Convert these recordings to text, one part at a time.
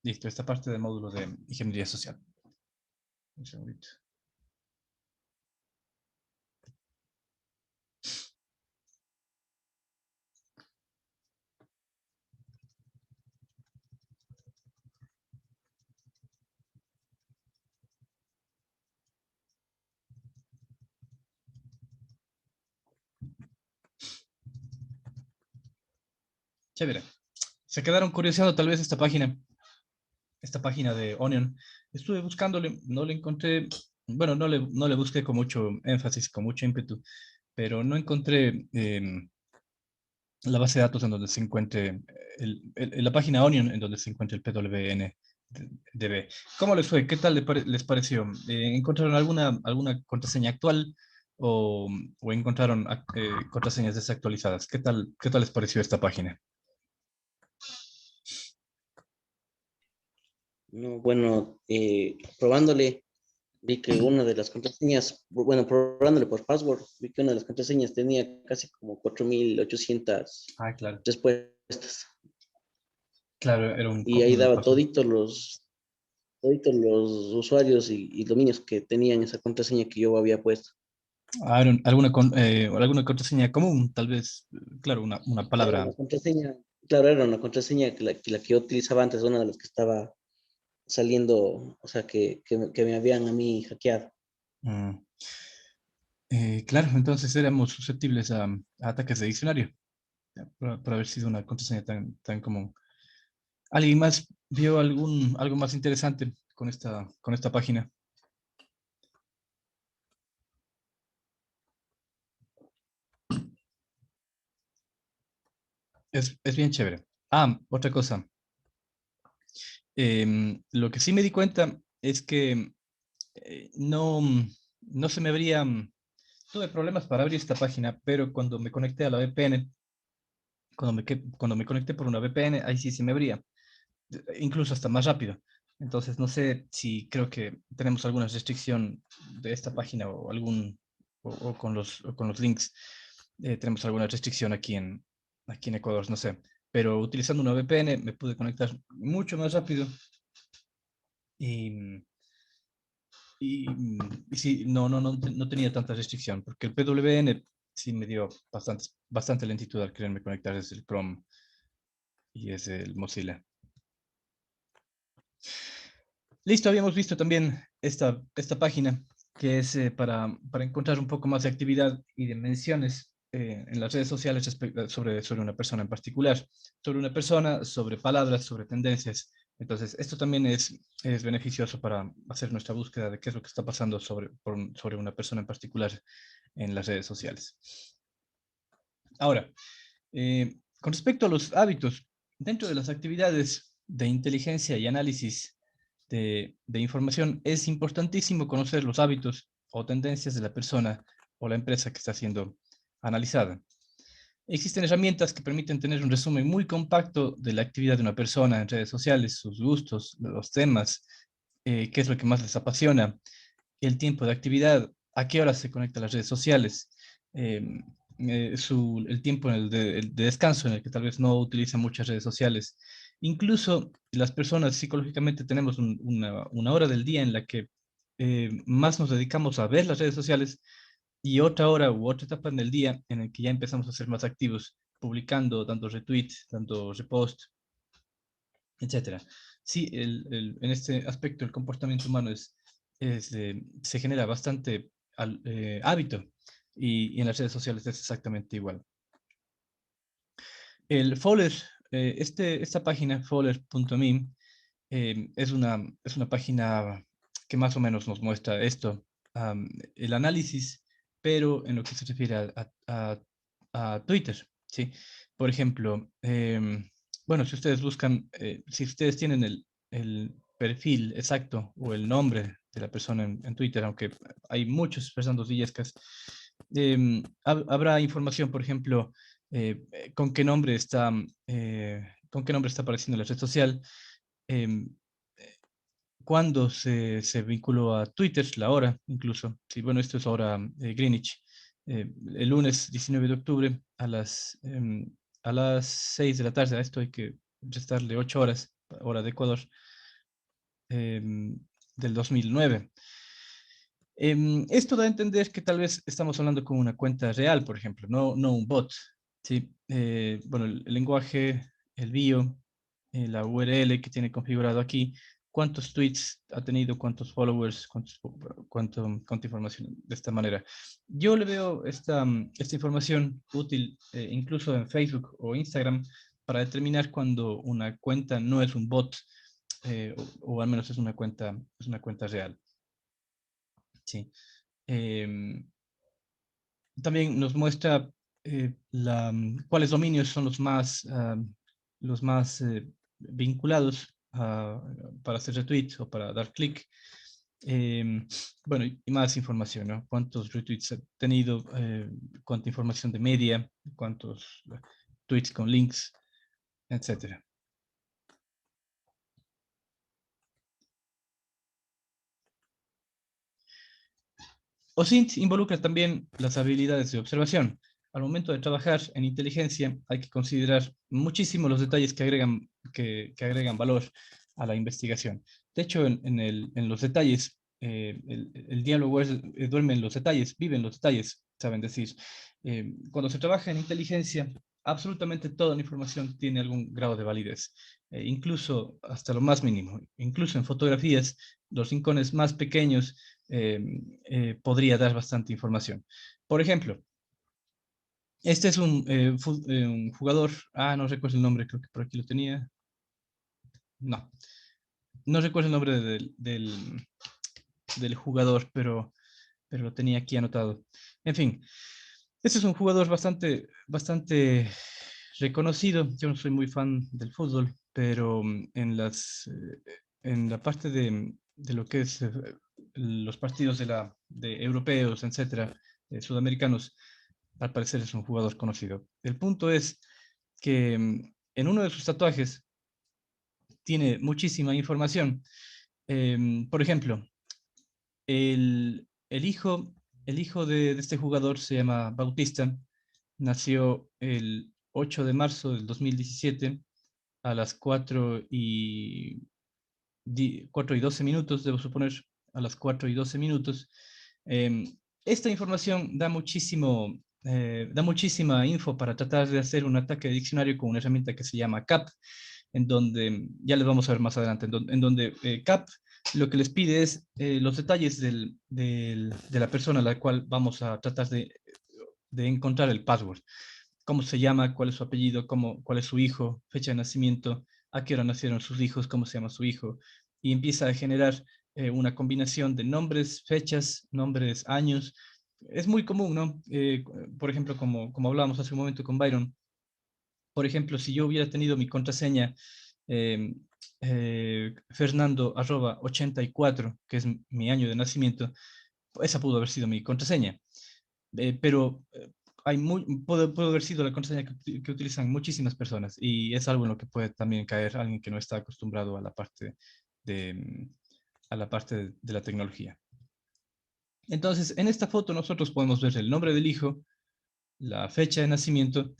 Listo, esta parte del módulo de ingeniería social. Un segundito. Chévere. Se quedaron curioseando tal vez esta página de Onion. Estuve buscándole, no le encontré, bueno, no le busqué con mucho énfasis, con mucho ímpetu, pero no encontré la base de datos en donde se encuentre, la página Onion en donde se encuentre el PWNDB. ¿Cómo les fue? ¿Qué tal les pareció? ¿Encontraron alguna contraseña actual o encontraron contraseñas desactualizadas? ¿Qué tal les pareció esta página? No, bueno, probándole, vi que una de las contraseñas, bueno, probándole por password, vi que una de las contraseñas tenía casi como 4.800 Ah, claro. respuestas. Claro, era Y ahí un daba password. toditos los usuarios y dominios que tenían esa contraseña que yo había puesto. Ah, alguna contraseña común, tal vez, claro, una Era palabra. una contraseña, claro, era una contraseña que yo utilizaba antes, una de las que estaba saliendo, o sea, que me habían a mí hackeado. mm, claro, entonces éramos susceptibles a ataques de diccionario, ya, por haber sido una contraseña tan común. ¿Alguien más vio algo más interesante con esta página? Es bien chévere. Ah, otra cosa. Lo que sí me di cuenta es que no se me abría. Tuve problemas para abrir esta página, pero cuando me conecté a la VPN, cuando me conecté por una VPN, ahí sí se me abría, incluso hasta más rápido. Entonces, no sé si creo que tenemos alguna restricción de esta página o con los links, tenemos alguna restricción aquí en Ecuador, no sé. Pero utilizando una VPN me pude conectar mucho más rápido y, y sí, no tenía tanta restricción, porque el PWN sí me dio bastante lentitud al quererme conectar desde el Chrome y desde el Mozilla. Listo, habíamos visto también esta página que es para encontrar un poco más de actividad y de menciones en las redes sociales sobre una persona en particular, sobre una persona, sobre palabras, sobre tendencias. Entonces, esto también es beneficioso para hacer nuestra búsqueda de qué es lo que está pasando sobre una persona en particular en las redes sociales. Ahora, con respecto a los hábitos, dentro de las actividades de inteligencia y análisis de información, es importantísimo conocer los hábitos o tendencias de la persona o la empresa que está siendo analizada. Existen herramientas que permiten tener un resumen muy compacto de la actividad de una persona en redes sociales, sus gustos, los temas, qué es lo que más les apasiona, el tiempo de actividad, a qué hora se conecta a las redes sociales, eh, el tiempo el de descanso en el que tal vez no utiliza muchas redes sociales. Incluso las personas psicológicamente tenemos una hora del día en la que más nos dedicamos a ver las redes sociales y otra hora u otra etapa en el día en el que ya empezamos a ser más activos, publicando, dando retweet, dando repost, etcétera. Sí, en este aspecto el comportamiento humano se genera bastante hábito y en las redes sociales es exactamente igual. El Fowler, esta página, fowler.me, es una página que más o menos nos muestra esto, el análisis, pero en lo que se refiere a Twitter, ¿sí? Por ejemplo, bueno, si ustedes buscan, si ustedes tienen el perfil exacto o el nombre de la persona en Twitter, aunque hay muchos Fernando Villescas, habrá información, por ejemplo, con qué nombre está, apareciendo en la red social, em, cuándo se vinculó a Twitter, la hora incluso. Sí, bueno, esto es hora Greenwich. El lunes 19 de octubre a las 6 de la tarde, a esto hay que restarle 8 horas, hora de Ecuador. del 2009. Esto da a entender que tal vez estamos hablando con una cuenta real, por ejemplo, no un bot. ¿Sí? Bueno, el lenguaje, el bio, la URL que tiene configurado aquí, cuántos tweets ha tenido, cuántos followers, cuánta información de esta manera. Yo le veo esta información útil incluso en Facebook o Instagram para determinar cuando una cuenta no es un bot o al menos es una cuenta real. Sí. También nos muestra cuáles dominios son los más vinculados para hacer retweets o para dar clic. Bueno, y más información, ¿no? Cuántos retweets ha tenido, cuánta información de media, cuántos tweets con links, etcétera. OSINT involucra también las habilidades de observación. Al momento de trabajar en inteligencia hay que considerar muchísimo los detalles que agregan valor a la investigación. De hecho, en los detalles, el diálogo duerme en los detalles, vive en los detalles, saben decir. Cuando se trabaja en inteligencia, absolutamente toda la información tiene algún grado de validez, incluso hasta lo más mínimo. Incluso en fotografías, los rincones más pequeños podría dar bastante información. Por ejemplo, este es un jugador, no recuerdo el nombre, creo que por aquí lo tenía. No, no recuerdo el nombre del jugador, pero lo tenía aquí anotado. En fin, este es un jugador bastante reconocido. Yo no soy muy fan del fútbol, pero en la parte de lo que es los partidos de europeos, etcétera, sudamericanos, al parecer es un jugador conocido. El punto es que en uno de sus tatuajes tiene muchísima información. Por ejemplo, el hijo, el hijo de este jugador se llama Bautista, nació el 8 de marzo del 2017 a las 4 y 12 minutos, debo suponer, a las 4 y 12 minutos. Esta información da muchísima info para tratar de hacer un ataque de diccionario con una herramienta que se llama CAP, en donde, ya les vamos a ver más adelante, en donde CAP lo que les pide es los detalles de la persona a la cual vamos a tratar de encontrar el password. Cómo se llama, cuál es su apellido, cuál es su hijo, fecha de nacimiento, a qué hora nacieron sus hijos, cómo se llama su hijo, y empieza a generar una combinación de nombres, fechas, nombres, años. Es muy común, ¿no? Por ejemplo, como hablábamos hace un momento con Byron, por ejemplo, si yo hubiera tenido mi contraseña eh, Fernando @84, que es mi año de nacimiento, esa pudo haber sido mi contraseña. Pero pudo haber sido la contraseña que utilizan muchísimas personas y es algo en lo que puede también caer alguien que no está acostumbrado a la parte de, de la tecnología. Entonces, en esta foto nosotros podemos ver el nombre del hijo, la fecha de nacimiento,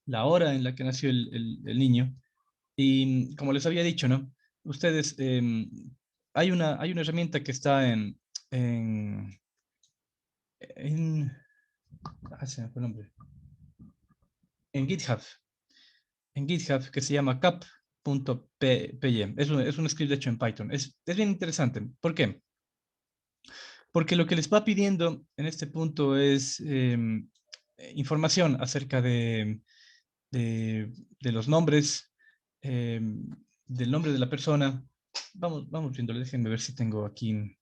la hora en la que nació el niño y como les había dicho, ¿no? Ustedes, hay una herramienta que está en se me fue el nombre, en GitHub, que se llama cap.py. Es un script hecho en Python. Es bien interesante. ¿Por qué? Porque lo que les va pidiendo en este punto es información acerca de los nombres, del nombre de la persona. Vamos viéndole, déjenme ver si tengo aquí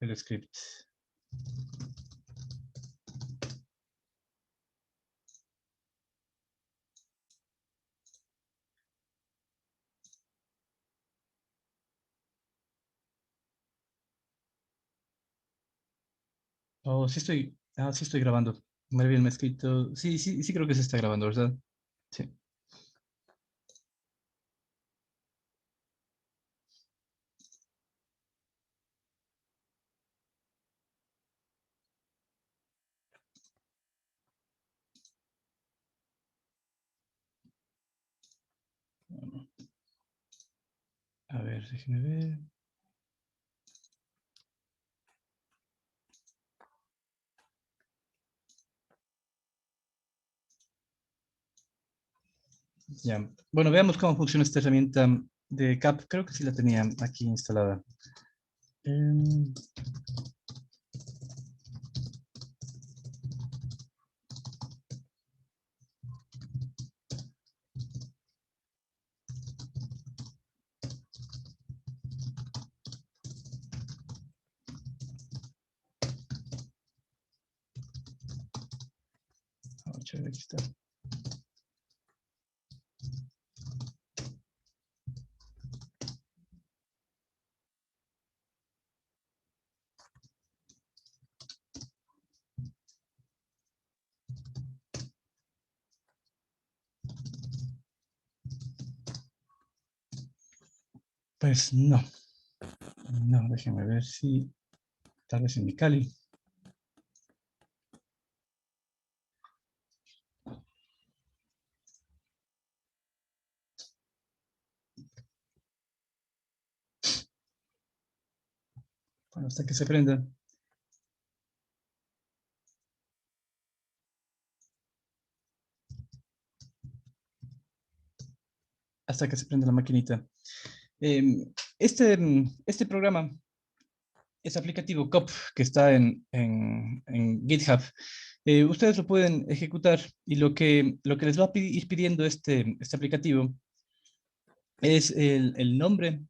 el script. Oh, sí estoy grabando. Maribel me ha escrito. Sí, sí, sí creo que se está grabando, ¿verdad? Sí. ver, déjenme ver. Ya. Bueno, veamos cómo funciona esta herramienta de CAP. Creo que sí la tenía aquí instalada. Em, Vamos a ver, aquí está. Pues no. No, déjenme ver si tal vez en mi Cali. Bueno, hasta que se prenda. Hasta que se prenda la maquinita. Este programa, este aplicativo COP que está en GitHub, ustedes lo pueden ejecutar y lo que les va a ir pidiendo este aplicativo es el nombre,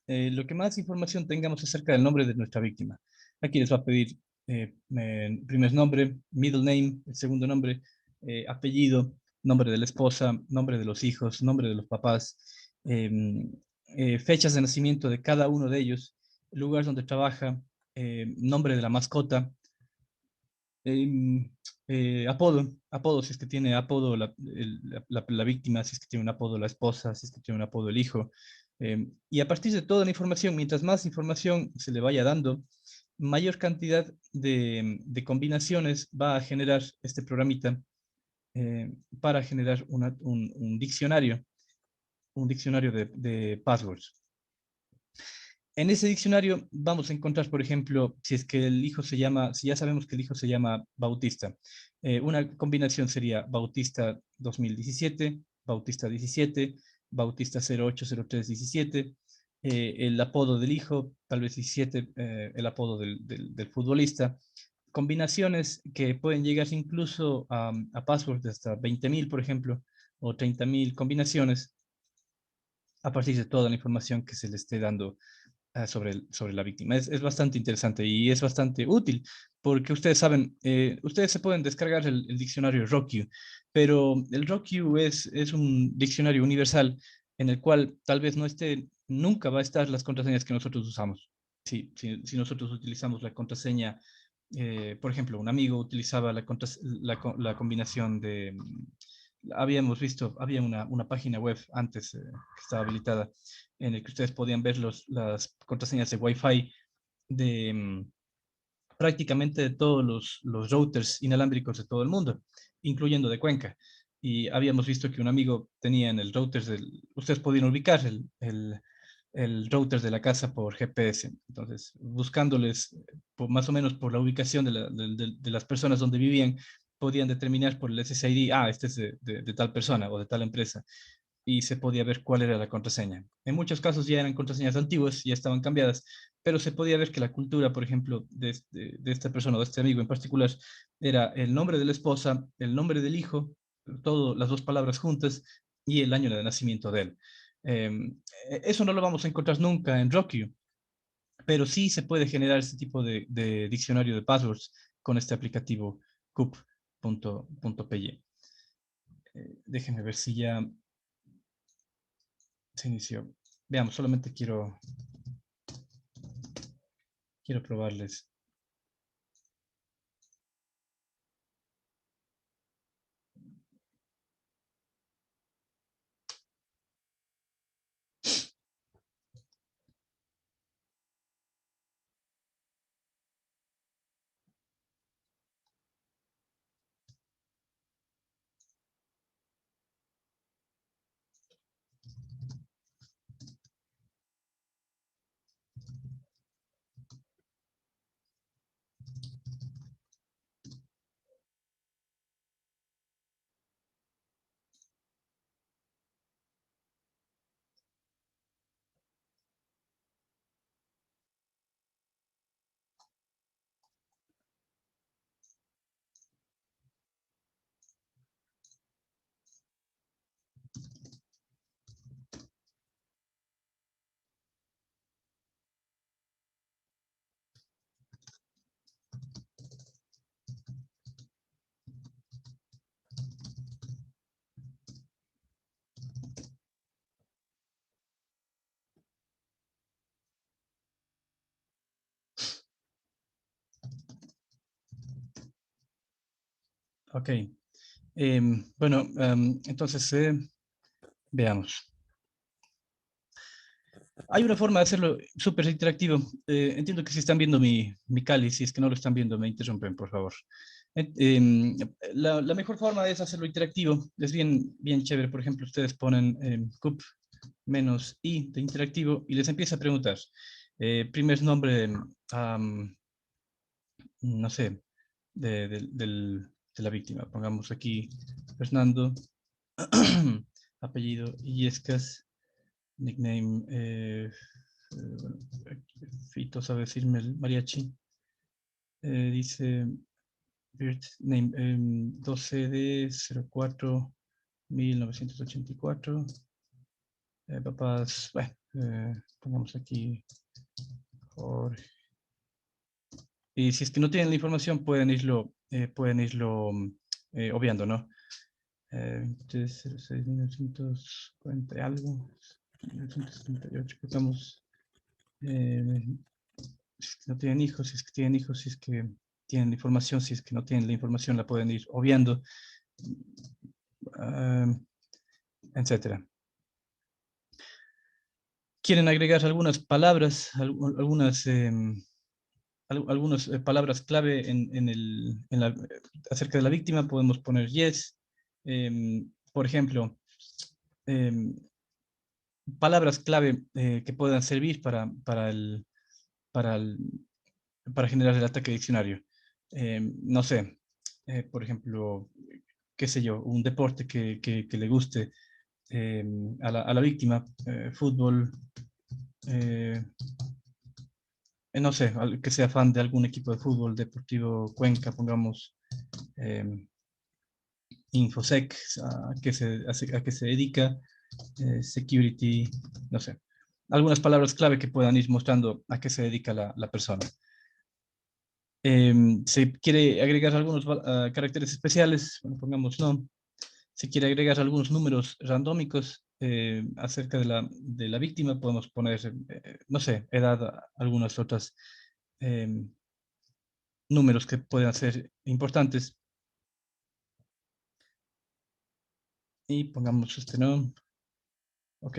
lo que más información tengamos acerca del nombre de nuestra víctima. Aquí les va a pedir primer nombre, middle name, el segundo nombre, apellido, nombre de la esposa, nombre de los hijos, nombre de los papás, fechas de nacimiento de cada uno de ellos, lugar donde trabaja, nombre de la mascota, em, apodo, si es que tiene apodo la víctima, si es que tiene un apodo la esposa, si es que tiene un apodo el hijo. Y a partir de toda la información, mientras más información se le vaya dando, mayor cantidad de combinaciones va a generar este programita para generar un diccionario de passwords. En ese diccionario vamos a encontrar, por ejemplo, si es que el hijo se llama, si ya sabemos que el hijo se llama Bautista, una combinación sería Bautista 2017, Bautista 17, Bautista 080317, el apodo del hijo, tal vez 17, el apodo del futbolista. Combinaciones que pueden llegar incluso a passwords de hasta 20.000, por ejemplo, o 30.000 combinaciones a partir de toda la información que se le esté dando sobre la víctima. Es bastante interesante y es bastante útil porque ustedes saben, ustedes se pueden descargar el diccionario RockYou, pero el RockYou es un diccionario universal en el cual tal vez no esté, nunca va a estar las contraseñas que nosotros usamos. Si nosotros utilizamos la contraseña, por ejemplo, un amigo utilizaba la combinación de, habíamos visto, había una página web antes que estaba habilitada en el que ustedes podían ver las contraseñas de Wi-Fi de prácticamente de todos los routers inalámbricos de todo el mundo, incluyendo de Cuenca. Y habíamos visto que un amigo tenía en el router ustedes podían ubicar el router de la casa por GPS. Entonces, buscándoles más o menos por la ubicación de las personas donde vivían, podían determinar por el SSID, este es de tal persona o de tal empresa y se podía ver cuál era la contraseña. En muchos casos ya eran contraseñas antiguas, ya estaban cambiadas, pero se podía ver que la cultura, por ejemplo, de esta persona o de este amigo en particular, era el nombre de la esposa, el nombre del hijo, todo, las dos palabras juntas y el año de nacimiento de él. Eso no lo vamos a encontrar nunca en RockYou, pero sí se puede generar este tipo de diccionario de passwords con este aplicativo cup.py. Déjenme ver si ya se inició. Veamos, solamente quiero probarles. Ok. Bueno, entonces veamos. Hay una forma de hacerlo súper interactivo. Entiendo que si están viendo mi cáliz, si es que no lo están viendo, me interrumpen, por favor. Eh, em, la mejor forma es hacerlo interactivo. Es bien, bien chévere. Por ejemplo, ustedes ponen cup menos i de interactivo y les empieza a preguntar. Primer nombre, no sé, de la víctima. Pongamos aquí Fernando, apellido Illescas, nickname, bueno, Fito sabe decirme el mariachi. Dice name 12 de 04 1984. Papás, bueno, pongamos aquí Jorge. Y si es que no tienen la información, pueden irlo obviando, ¿no? 06, 1940 y algo, 1978, pongamos, si es que no tienen hijos, si es que tienen hijos, si es que tienen información, si es que no tienen la información, la pueden ir obviando, etcétera. Quieren agregar algunas palabras, algunas palabras clave acerca de la víctima, podemos poner yes. Por ejemplo, em, palabras clave que puedan servir para, el- para generar el ataque diccionario. No sé, por ejemplo, qué sé yo, un deporte que le guste a la víctima, fútbol, eh, no sé, que sea fan de algún equipo de fútbol, Deportivo Cuenca, pongamos eh, Infosec, a qué se dedica, security, no sé. Algunas palabras clave que puedan ir mostrando a qué se dedica la persona. Se quiere agregar algunos caracteres especiales, bueno, pongamos no. Se quiere agregar algunos números randómicos acerca de la víctima, podemos poner, no sé, edad, algunas otras números que puedan ser importantes. Y pongamos este no. Ok.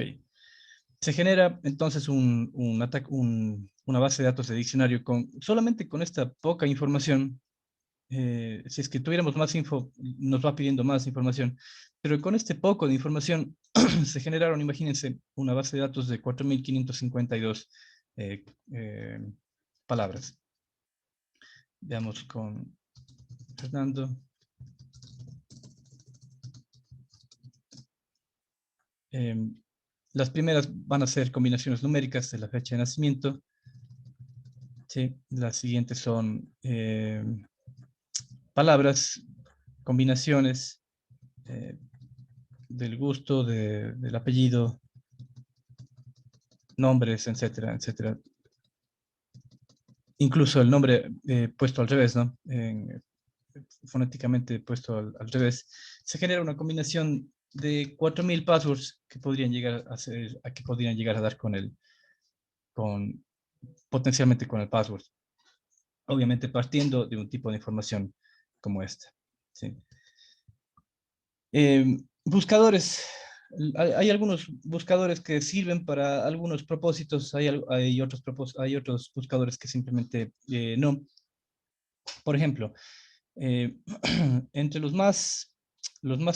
Se genera entonces una base de datos de diccionario solamente con esta poca información. Si es que tuviéramos más info, nos va pidiendo más información, pero con este poco de información se generaron, imagínense, una base de datos de 4.552 eh, eh, palabras. Veamos con Fernando. Las primeras van a ser combinaciones numéricas de la fecha de nacimiento. ¿Sí? Las siguientes son palabras, combinaciones eh, del gusto, del apellido, nombres, etcétera, etcétera. Incluso el nombre puesto al revés, ¿no? Fonéticamente puesto al revés. Se genera una combinación de 4.000 passwords que podrían llegar que podrían llegar a dar con, potencialmente con el password. Obviamente partiendo de un tipo de información como esta. ¿Sí? Buscadores. Hay algunos buscadores que sirven para algunos propósitos, hay otros buscadores que simplemente no. Por ejemplo, entre los más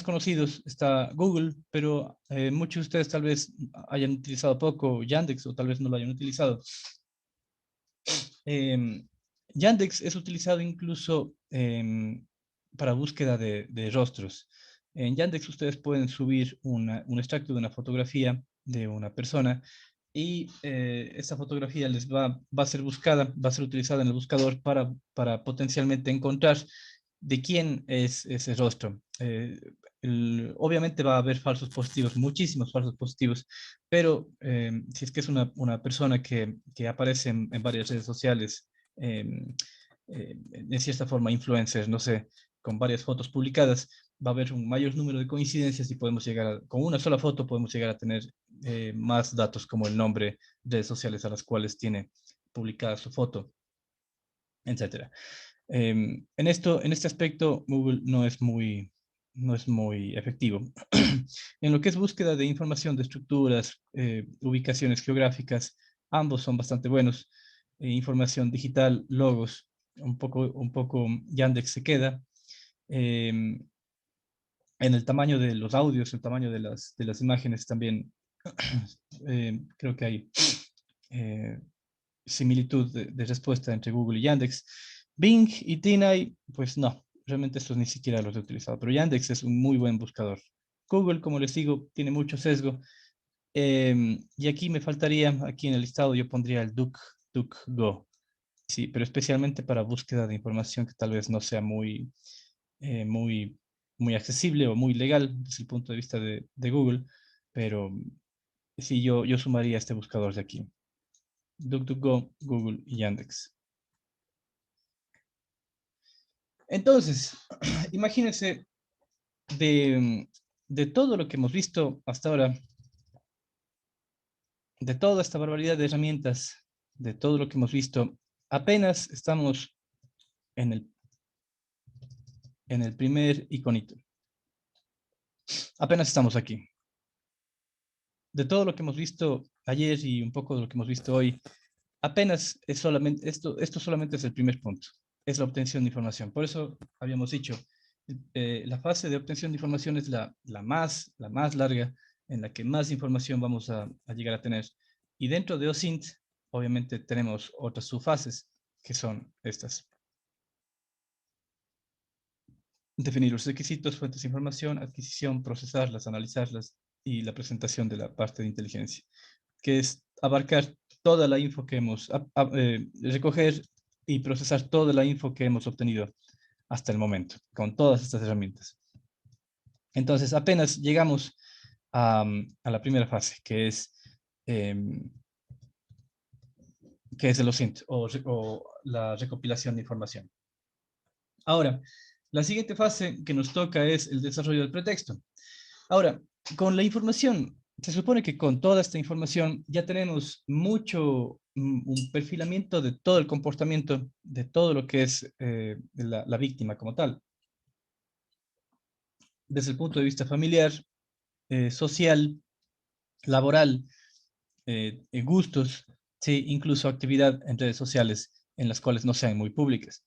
conocidos está Google, pero muchos de ustedes tal vez hayan utilizado poco Yandex o tal vez no lo hayan utilizado. Yandex es utilizado incluso para búsqueda de rostros. En Yandex ustedes pueden subir un extracto de una fotografía de una persona y esa fotografía va a ser buscada, va a ser utilizada en el buscador para potencialmente encontrar de quién es ese rostro. Obviamente va a haber falsos positivos, muchísimos falsos positivos, pero si es que es una persona que aparece en varias redes sociales, en cierta forma influencers, no sé, con varias fotos publicadas, va a haber un mayor número de coincidencias y con una sola foto podemos llegar a tener más datos como el nombre, redes sociales a las cuales tiene publicada su foto, etcétera. En este aspecto, Google no es muy efectivo. En lo que es búsqueda de información de estructuras, ubicaciones geográficas, ambos son bastante buenos. Información digital, logos, un poco Yandex se queda. Em, en el tamaño de los audios, el tamaño de las imágenes también, creo que hay eh, similitud de respuesta entre Google y Yandex. Bing y TinEye, pues no, realmente estos ni siquiera los he utilizado, pero Yandex es un muy buen buscador. Google, como les digo, tiene mucho sesgo. Y aquí me faltaría, aquí en el listado yo pondría el DuckDuckGo, sí, pero especialmente para búsqueda de información que tal vez no sea muy, muy accesible o muy legal desde el punto de vista de Google, pero sí, yo sumaría este buscador de aquí. DuckDuckGo, Google y Yandex. Entonces, imagínense de todo lo que hemos visto hasta ahora, de toda esta barbaridad de herramientas, de todo lo que hemos visto, apenas estamos en en el primer iconito. Apenas estamos aquí. De todo lo que hemos visto ayer y un poco de lo que hemos visto hoy, apenas es solamente, esto solamente es el primer punto, es la obtención de información. Por eso habíamos dicho, la fase de obtención de información es la más larga, en la que más información vamos a llegar a tener. Y dentro de OSINT, obviamente tenemos otras subfases, que son estas. Definir los requisitos, fuentes de información, adquisición, procesarlas, analizarlas y la presentación de la parte de inteligencia, que es abarcar toda la info que hemos, recoger y procesar toda la info que hemos obtenido hasta el momento, con todas estas herramientas. Entonces, apenas llegamos a la primera fase, em, que es el OSINT, o la recopilación de información. Ahora, la siguiente fase que nos toca es el desarrollo del pretexto. Ahora, con la información, se supone que con toda esta información ya tenemos un perfilamiento de todo el comportamiento, de todo lo que es la víctima como tal, desde el punto de vista familiar, social, laboral, gustos, sí, incluso actividad en redes sociales en las cuales no sean muy públicas.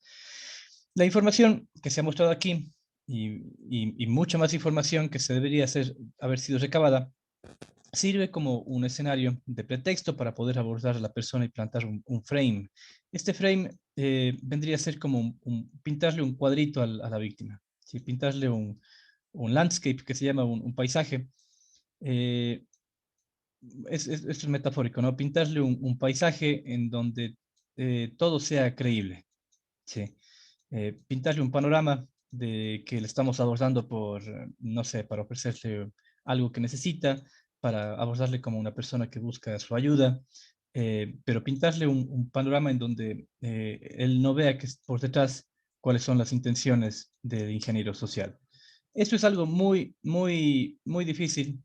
La información que se ha mostrado aquí y mucha más información que se debería haber sido recabada sirve como un escenario de pretexto para poder abordar a la persona y plantar un frame. Este frame vendría a ser como pintarle un cuadrito a la víctima, ¿sí? Pintarle un landscape que se llama un paisaje. Eh, esto es metafórico, ¿no? Pintarle paisaje en donde todo sea creíble, ¿sí? Pintarle un panorama de que le estamos abordando por, no sé, para ofrecerle algo que necesita, para abordarle como una persona que busca su ayuda, pero pintarle un panorama en donde él no vea que por detrás cuáles son las intenciones del ingeniero social. Esto es algo muy difícil,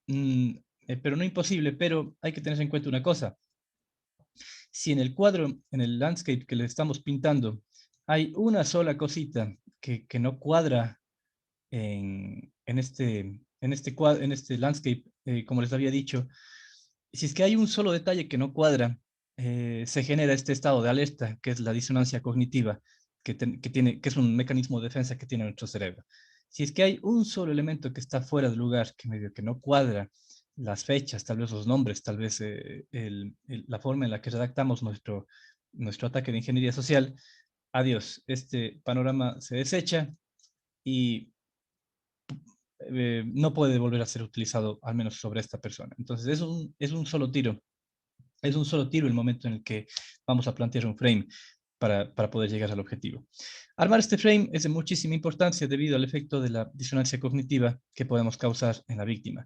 mm, pero no imposible, pero hay que tener en cuenta una cosa. Si en el cuadro, en el landscape que le estamos pintando, hay una sola cosita que no cuadra en este landscape, como les había dicho, si es que hay un solo detalle que no cuadra, se genera este estado de alerta, que es la disonancia cognitiva, que es un mecanismo de defensa que tiene nuestro cerebro. Si es que hay un solo elemento que está fuera de lugar, que medio que no cuadra, las fechas, tal vez los nombres, tal vez la forma en la que redactamos nuestro ataque de ingeniería social, adiós, este panorama se desecha y no puede volver a ser utilizado, al menos sobre esta persona. Entonces, es un solo tiro. Es un solo tiro el momento en el que vamos a plantear un frame para poder llegar al objetivo. Armar este frame es de muchísima importancia debido al efecto de la disonancia cognitiva que podemos causar en la víctima.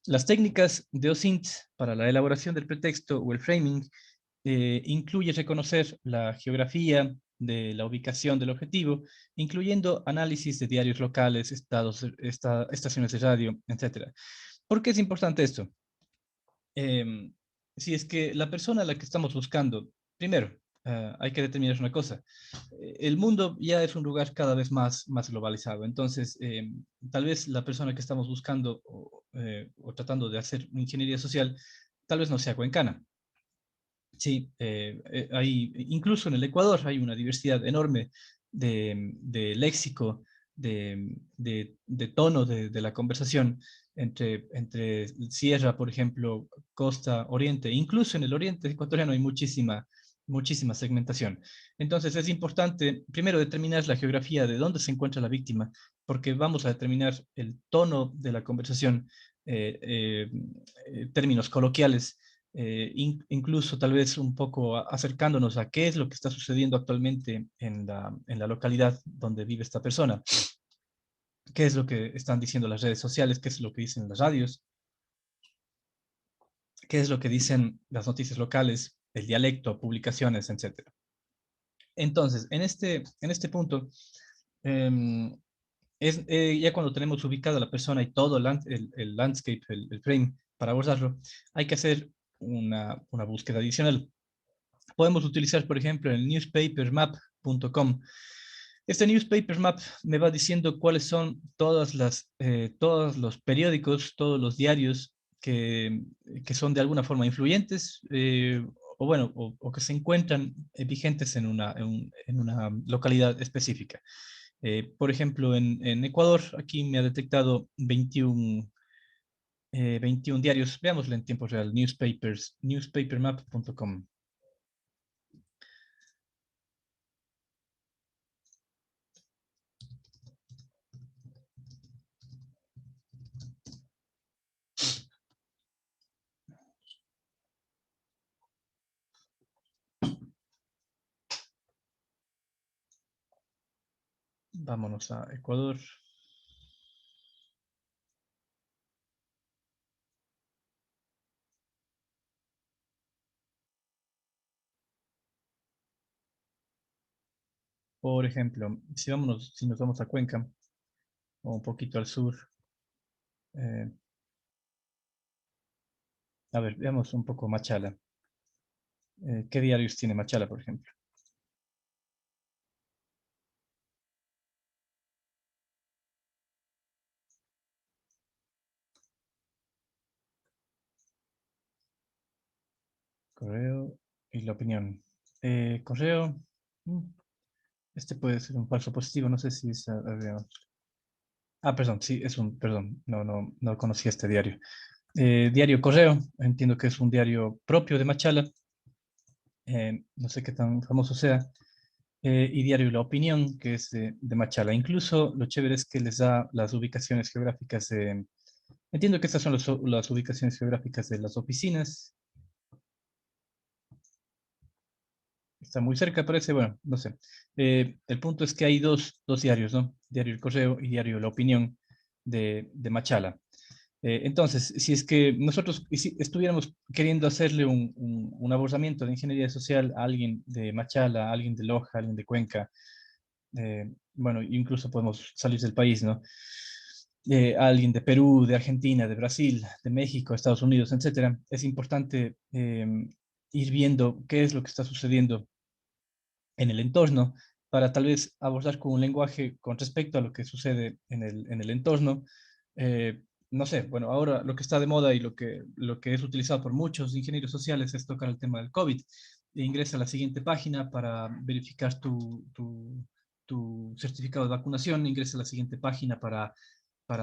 Las técnicas de OSINT para la elaboración del pretexto o el framing incluye reconocer la geografía de la ubicación del objetivo, incluyendo análisis de diarios locales, estaciones de radio, etc. ¿Por qué es importante esto? Si es que la persona a la que estamos buscando, primero, hay que determinar una cosa. El mundo ya es un lugar cada vez más globalizado. Entonces, tal vez la persona que estamos buscando o tratando de hacer ingeniería social, tal vez no sea cuencana. Sí, incluso en el Ecuador hay una diversidad enorme de léxico, de tono de la conversación entre sierra, por ejemplo, costa, oriente. Incluso en el oriente ecuatoriano hay muchísima segmentación. Entonces es importante primero determinar la geografía de dónde se encuentra la víctima, porque vamos a determinar el tono de la conversación, términos coloquiales, incluso tal vez un poco acercándonos a qué es lo que está sucediendo actualmente en la localidad donde vive esta persona, qué es lo que están diciendo las redes sociales, qué es lo que dicen las radios, qué es lo que dicen las noticias locales, el dialecto, publicaciones, etcétera. Entonces, en este punto, eh, ya cuando tenemos ubicada la persona y todo el landscape, el frame para abordarlo, hay que hacer una búsqueda adicional. Podemos utilizar, por ejemplo, el newspapermap.com. Este newspaper map me va diciendo cuáles son todos los periódicos, todos los diarios que son de alguna forma influyentes, o bueno, o que se encuentran vigentes en una localidad específica. Por ejemplo, en Ecuador, aquí me ha detectado 21 diarios. Veámoslo en tiempo real, newspapermap.com. Vámonos a Ecuador. Por ejemplo, si nos vamos a Cuenca, o un poquito al sur, eh, a ver, veamos un poco Machala. ¿Qué diarios tiene Machala, por ejemplo? Correo y La Opinión. Correo, mm, este puede ser un falso positivo, no sé si es... perdón, sí, perdón, no conocía este diario. Diario Correo, entiendo que es un diario propio de Machala, no sé qué tan famoso sea. Y Diario La Opinión, que es de Machala. Incluso lo chévere es que les da las ubicaciones geográficas. Entiendo que estas son las ubicaciones geográficas de las oficinas. Está muy cerca, parece, bueno, no sé. El punto es que hay dos diarios, ¿no? Diario El Correo y Diario La Opinión de Machala. Entonces, si es que nosotros si estuviéramos queriendo hacerle un abordamiento de ingeniería social a alguien de Machala, a alguien de Loja, a alguien de Cuenca, bueno, incluso podemos salir del país, ¿no? A alguien de Perú, de Argentina, de Brasil, de México, Estados Unidos, etcétera, es importante ir viendo qué es lo que está sucediendo en el entorno para tal vez abordar con un lenguaje con respecto a lo que sucede en el entorno. No sé, bueno, ahora lo que está de moda y lo que es utilizado por muchos ingenieros sociales es tocar el tema del COVID. Ingresa a la siguiente página para verificar tu certificado de vacunación, ingresa a la siguiente página para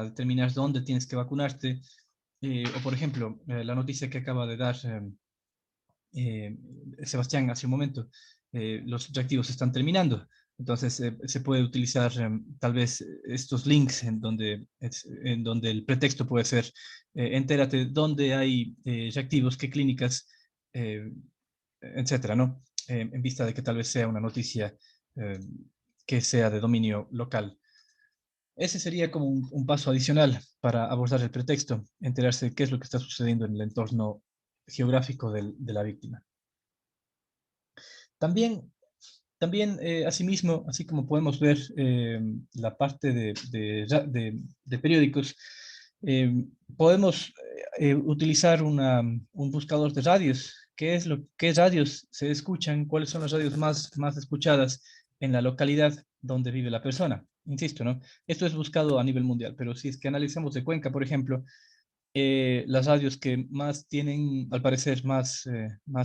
determinar dónde tienes que vacunarte. O por ejemplo, la noticia que acaba de dar eh, Sebastián hace un momento, los reactivos están terminando. Entonces se puede utilizar tal vez estos links en donde el pretexto puede ser entérate dónde hay reactivos, qué clínicas, eh, etcétera, ¿no? En vista de que tal vez sea una noticia eh, que sea de dominio local. Ese sería como un paso adicional para abordar el pretexto, enterarse de qué es lo que está sucediendo en el entorno geográfico de la víctima. También, asimismo, así como podemos ver la parte de periódicos, eh, podemos utilizar un buscador de radios qué radios se escuchan, cuáles son las radios más escuchadas en la localidad donde vive la persona. Insisto, ¿no? Esto es buscado a nivel mundial, pero si es que analizamos de Cuenca, por ejemplo, las radios que más tienen, al parecer, más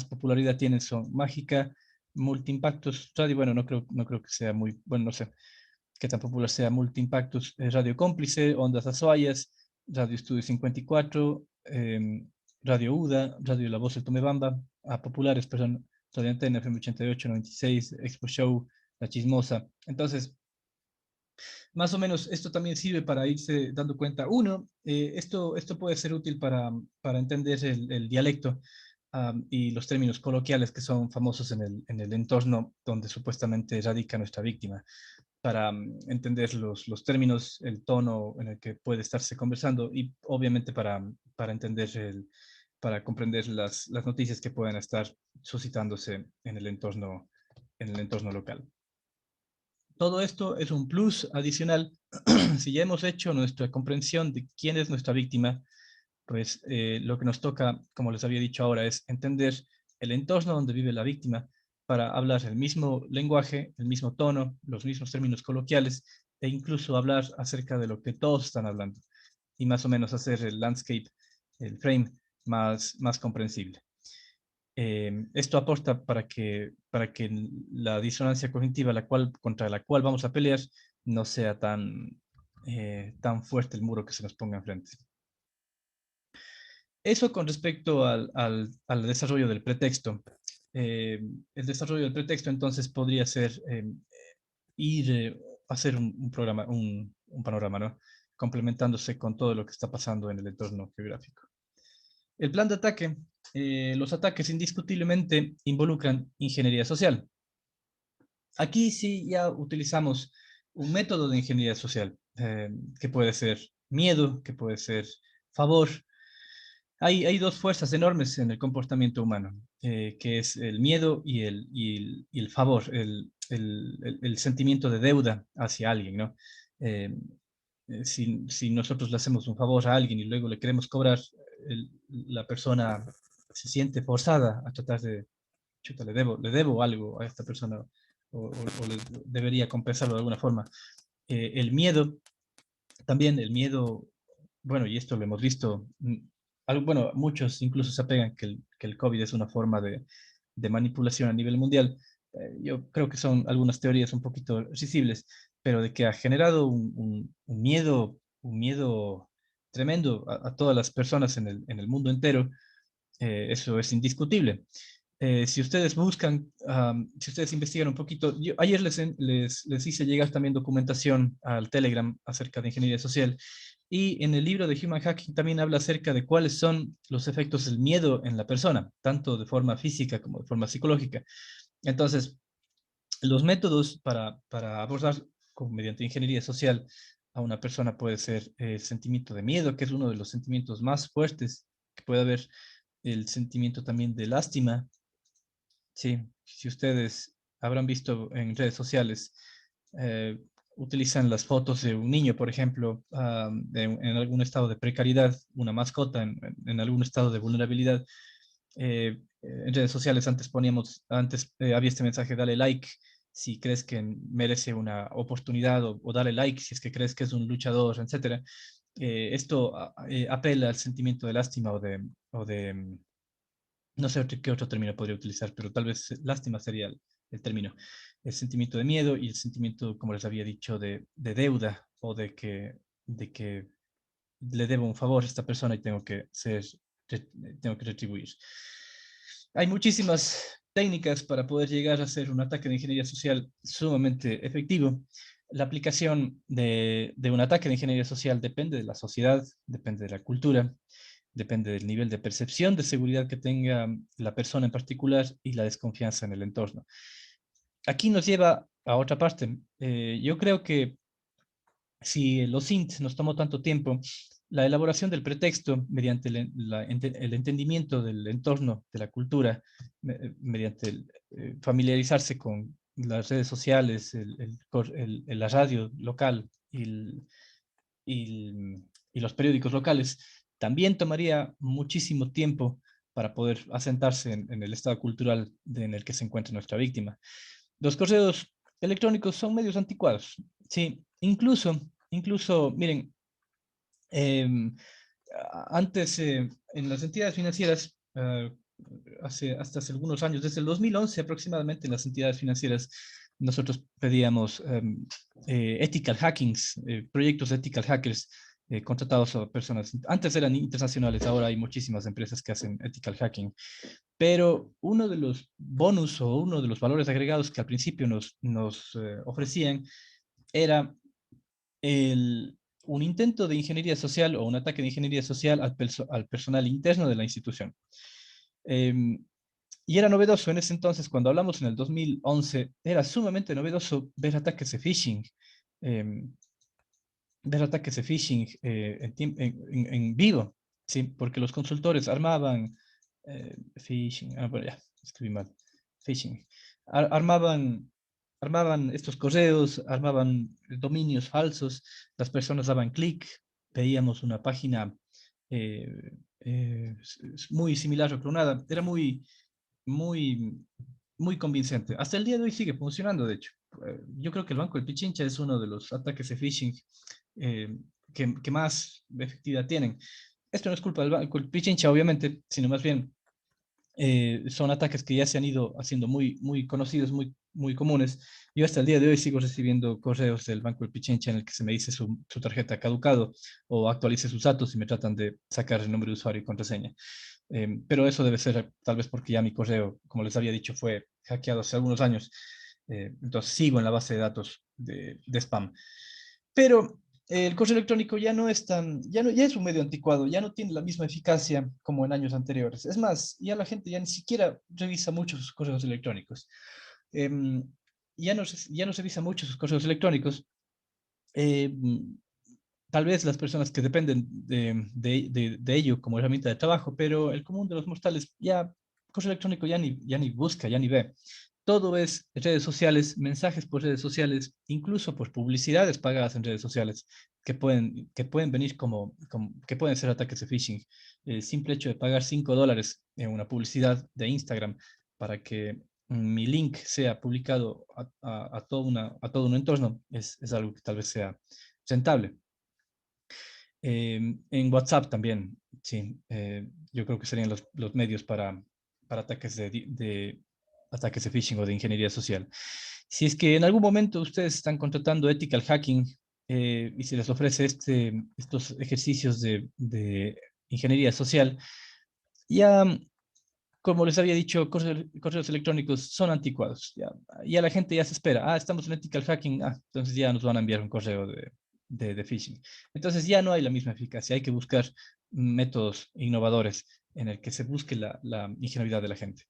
popularidad tienen son Mágica, Multiimpactos, Radio, bueno, no creo que sea muy, bueno, no sé qué tan popular sea Multiimpactos, Radio Cómplice, Ondas Azuayas, Radio Estudio 54, Radio UDA, Radio La Voz del Tomebamba, a populares, perdón, Radio Antena, FM 88, 96, Expo Show, La Chismosa. Entonces, más o menos esto también sirve para irse dando cuenta. Uno, esto puede ser útil para entender el dialecto y los términos coloquiales que son famosos en el entorno donde supuestamente radica nuestra víctima, para entender los términos, el tono en el que puede estarse conversando y obviamente para entender para comprender las noticias que puedan estar suscitándose en el entorno local. Todo esto es un plus adicional. Si ya hemos hecho nuestra comprensión de quién es nuestra víctima, pues lo que nos toca, como les había dicho ahora, es entender el entorno donde vive la víctima para hablar el mismo lenguaje, el mismo tono, los mismos términos coloquiales e incluso hablar acerca de lo que todos están hablando y más o menos hacer el landscape, el frame más comprensible. Esto aporta para que la disonancia cognitiva contra la cual vamos a pelear no sea tan fuerte el muro que se nos ponga enfrente. Eso con respecto al desarrollo del pretexto. El desarrollo del pretexto entonces podría ser hacer un programa, un panorama, ¿no? Complementándose con todo lo que está pasando en el entorno geográfico. El plan de ataque. Los ataques indiscutiblemente involucran ingeniería social. Aquí sí ya utilizamos un método de ingeniería social, que puede ser miedo, que puede ser favor. Hay dos fuerzas enormes en el comportamiento humano, que es el miedo y el favor, el sentimiento de deuda hacia alguien, ¿no? Eh, si nosotros le hacemos un favor a alguien y luego le queremos cobrar, la persona se siente forzada a tratar de, chuta, le debo algo a esta persona o debería compensarlo de alguna forma. El miedo, también el miedo, bueno, y esto lo hemos visto, bueno, muchos incluso se apegan que el COVID es una forma de manipulación a nivel mundial. Yo creo que son algunas teorías un poquito risibles, pero de que ha generado un miedo tremendo a todas las personas en el mundo entero, eso es indiscutible. Si ustedes buscan, si ustedes investigan un poquito, ayer les hice llegar también documentación al Telegram acerca de ingeniería social, y en el libro de Human Hacking también habla acerca de cuáles son los efectos del miedo en la persona, tanto de forma física como de forma psicológica. Entonces, los métodos para abordar mediante ingeniería social a una persona puede ser el sentimiento de miedo, que es uno de los sentimientos más fuertes que puede haber, el sentimiento también de lástima. Sí, si ustedes habrán visto en redes sociales, eh, utilizan las fotos de un niño, por ejemplo, en algún estado de precariedad, una mascota en algún estado de vulnerabilidad. En redes sociales antes había este mensaje: dale like si crees que merece una oportunidad, o dale like si es que crees que es un luchador, etcétera. Esto apela al sentimiento de lástima o de no sé qué otro término podría utilizar, pero tal vez lástima sería el término. El sentimiento de miedo y el sentimiento, como les había dicho, de deuda, o de que le debo un favor a esta persona y tengo que retribuir. Hay muchísimas técnicas para poder llegar a hacer un ataque de ingeniería social sumamente efectivo. La aplicación de un ataque de ingeniería social depende de la sociedad, depende de la cultura, depende del nivel de percepción de seguridad que tenga la persona en particular y la desconfianza en el entorno. Aquí nos lleva a otra parte. Yo creo que si los INT nos tomó tanto tiempo, la elaboración del pretexto mediante el entendimiento del entorno, de la cultura, mediante familiarizarse con las redes sociales, la radio local y los periódicos locales, también tomaría muchísimo tiempo para poder asentarse en el estado cultural en el que se encuentra nuestra víctima. Los correos electrónicos son medios anticuados. Sí, incluso, miren, em, antes en las entidades financieras, hasta hace algunos años, desde el 2011 aproximadamente, en las entidades financieras, nosotros pedíamos ethical hackings, proyectos de ethical hackers contratados a personas. Antes eran internacionales, ahora hay muchísimas empresas que hacen ethical hacking. Pero uno de los bonus o uno de los valores agregados que al principio nos ofrecían era un intento de ingeniería social o un ataque de ingeniería social al personal interno de la institución. Em, y era novedoso en ese entonces, cuando hablamos en el 2011, era sumamente novedoso ver ataques de phishing, em, en vivo, ¿sí? Porque los consultores armaban phishing, bueno, ya, escribí mal, phishing, armaban estos correos, armaban dominios falsos, las personas daban clic, veíamos una página eh, muy similar o clonada, era muy, muy convincente. Hasta el día de hoy sigue funcionando, de hecho. Yo creo que el Banco del Pichincha es uno de los ataques de phishing eh, que más efectividad tienen. Esto no es culpa del Banco del Pichincha, obviamente, sino más bien son ataques que ya se han ido haciendo muy conocidos, muy comunes. Yo hasta el día de hoy sigo recibiendo correos del Banco del Pichincha en el que se me dice su tarjeta caducado o actualice sus datos y me tratan de sacar el nombre de usuario y contraseña. Pero eso debe ser tal vez porque ya mi correo, como les había dicho, fue hackeado hace algunos años. Entonces sigo en la base de datos de spam. Pero el correo electrónico ya no es ya es un medio anticuado, ya no tiene la misma eficacia como en años anteriores. Es más, ya la gente ya ni siquiera revisa mucho sus correos electrónicos. Em, ya no revisa mucho sus correos electrónicos. Em, Tal vez las personas que dependen de ello como herramienta de trabajo, pero el común de los mortales ya correo electrónico ya ni busca, ya ni ve. Todo es redes sociales, mensajes por redes sociales, incluso por publicidades pagadas en redes sociales, que pueden venir que pueden ser ataques de phishing. El simple hecho de pagar $5 en una publicidad de Instagram para que mi link sea publicado a todo un entorno es algo que tal vez sea rentable. En WhatsApp también, sí. Yo creo que serían los medios para ataques de phishing o de ingeniería social. Si es que en algún momento ustedes están contratando ethical hacking y se les ofrece estos ejercicios de ingeniería social, ya, como les había dicho, correos electrónicos son anticuados. Ya la gente ya se espera. Ah, estamos en ethical hacking. Ah, entonces ya nos van a enviar un correo de phishing. Entonces ya no hay la misma eficacia. Hay que buscar métodos innovadores en el que se busque la ingenuidad de la gente.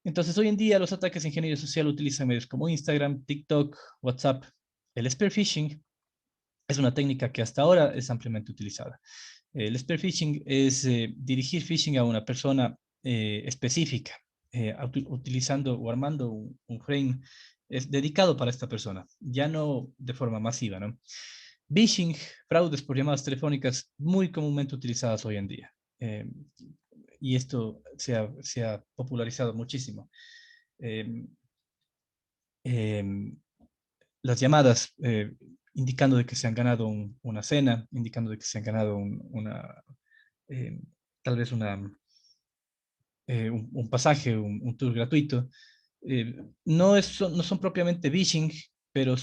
Entonces hoy en día los ataques de ingeniería social utilizan medios como Instagram, TikTok, WhatsApp. El spear phishing es una técnica que hasta ahora es ampliamente utilizada. El spear phishing es dirigir phishing a una persona específica, utilizando o armando un frame dedicado para esta persona, ya no de forma masiva, ¿no? Phishing, fraudes por llamadas telefónicas, muy comúnmente utilizadas hoy en día. Eh, y esto se ha popularizado muchísimo. Eh, eh, las llamadas indicando de que se han ganado una cena, indicando de que se han ganado eh, tal vez un pasaje, un tour gratuito. No son propiamente phishing, pero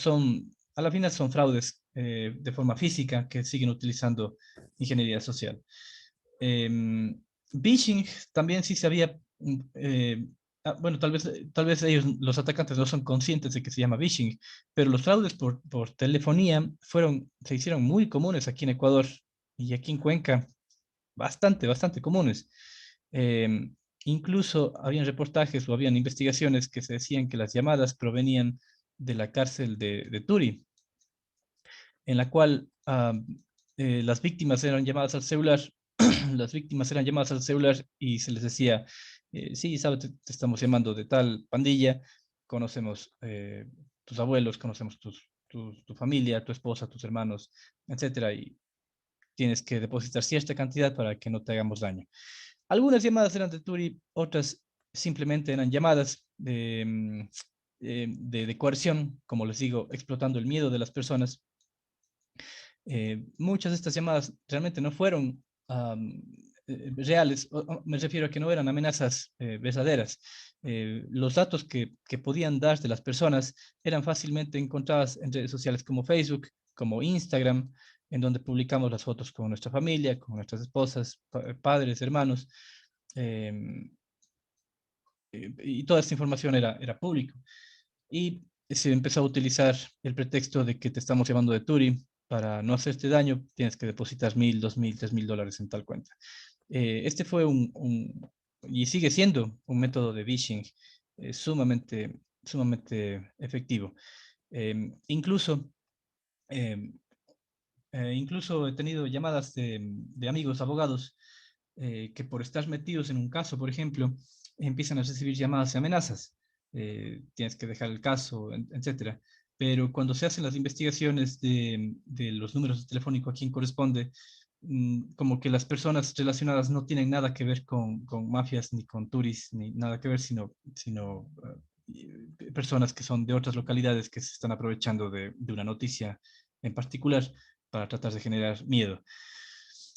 a la final son fraudes de forma física que siguen utilizando ingeniería social. Phishing también sí se había, bueno, tal vez ellos, los atacantes, no son conscientes de que se llama phishing, pero los fraudes por telefonía se hicieron muy comunes aquí en Ecuador y aquí en Cuenca, bastante comunes. Eh, Incluso habían reportajes o habían investigaciones que se decían que las llamadas provenían de la cárcel de Turi, en la cual las víctimas eran llamadas al celular, las víctimas eran llamadas al celular y se les decía, sí, sabes, te estamos llamando de tal pandilla, conocemos tus abuelos, conocemos tu familia, tu esposa, tus hermanos, etcétera, y tienes que depositar cierta cantidad para que no te hagamos daño. Algunas llamadas eran de Turi, otras simplemente eran llamadas de coerción, como les digo, explotando el miedo de las personas. Muchas de estas llamadas realmente no fueron reales, me refiero a que no eran amenazas verdaderas. Los datos que podían dar de las personas eran fácilmente encontradas en redes sociales como Facebook, como Instagram, en donde publicamos las fotos con nuestra familia, con nuestras esposas, padres, hermanos, eh, y toda esta información era público. Y se empezó a utilizar el pretexto de que te estamos llamando de Turi. Para no hacerte daño, tienes que depositar 1.000, 2.000, 3.000 dólares en tal cuenta. Este fue y sigue siendo un método de phishing sumamente efectivo. Incluso, eh, incluso he tenido llamadas de amigos abogados que por estar metidos en un caso, por ejemplo, empiezan a recibir llamadas y amenazas. Tienes que dejar el caso, etcétera. Pero cuando se hacen las investigaciones de los números telefónicos a quien corresponde, como que las personas relacionadas no tienen nada que ver con mafias ni con turis, ni nada que ver, sino personas que son de otras localidades que se están aprovechando de una noticia en particular para tratar de generar miedo.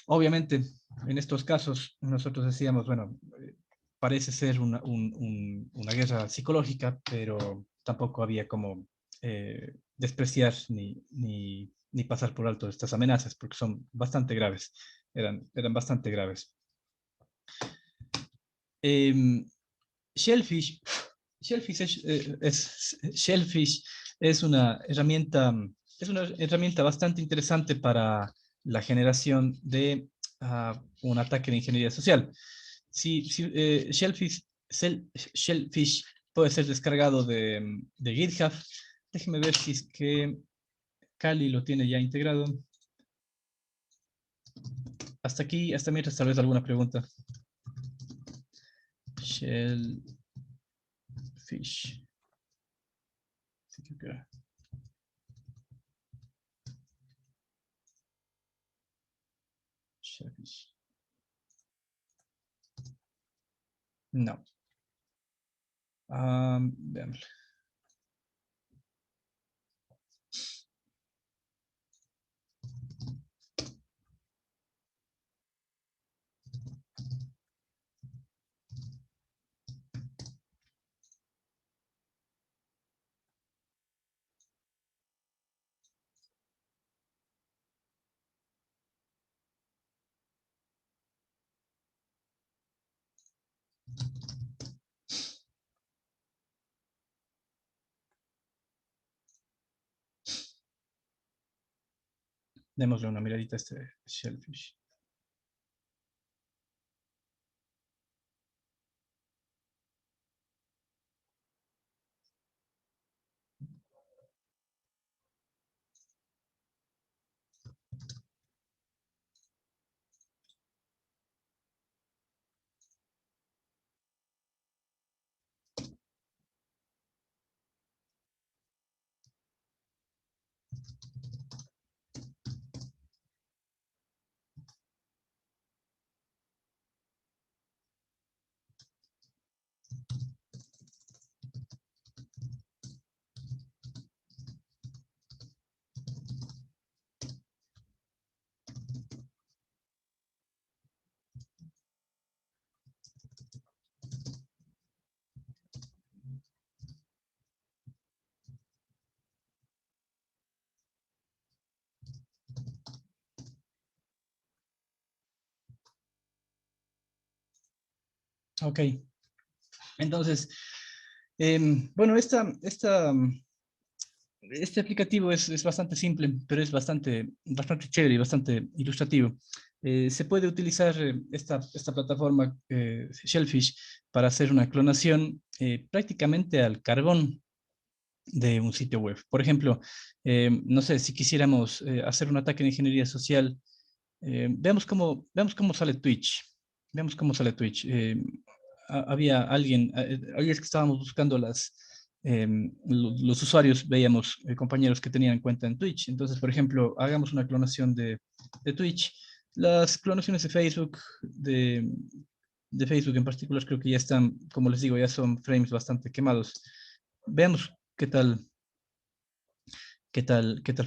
Obviamente, en estos casos, nosotros decíamos, bueno, parece ser una guerra psicológica, pero tampoco había como despreciar ni pasar por alto estas amenazas, porque son bastante graves, eran bastante graves. Eh, Shellfish, Shellfish es una herramienta bastante interesante para la generación de un ataque de ingeniería social. Shellfish puede ser descargado de GitHub. Déjeme ver si es que Kali lo tiene ya integrado. Hasta aquí, hasta mientras tal vez alguna pregunta. Shellfish. Sí, creo que era. Shellfish. No. Veamos. Démosle una miradita a este Shellfish. Ok, entonces, bueno, este aplicativo es bastante simple, pero es bastante chévere y bastante ilustrativo. Se puede utilizar esta plataforma Shellfish para hacer una clonación prácticamente al carbón de un sitio web. Por ejemplo, no sé, si quisiéramos hacer un ataque de ingeniería social, veamos cómo sale Twitch. Veamos cómo sale Twitch. Había alguien, ayer que estábamos buscando los usuarios, veíamos compañeros que tenían cuenta en Twitch. Entonces, por ejemplo, hagamos una clonación de Twitch. Las clonaciones de Facebook, de Facebook en particular creo que ya están, como les digo, ya son frames bastante quemados. Veamos qué tal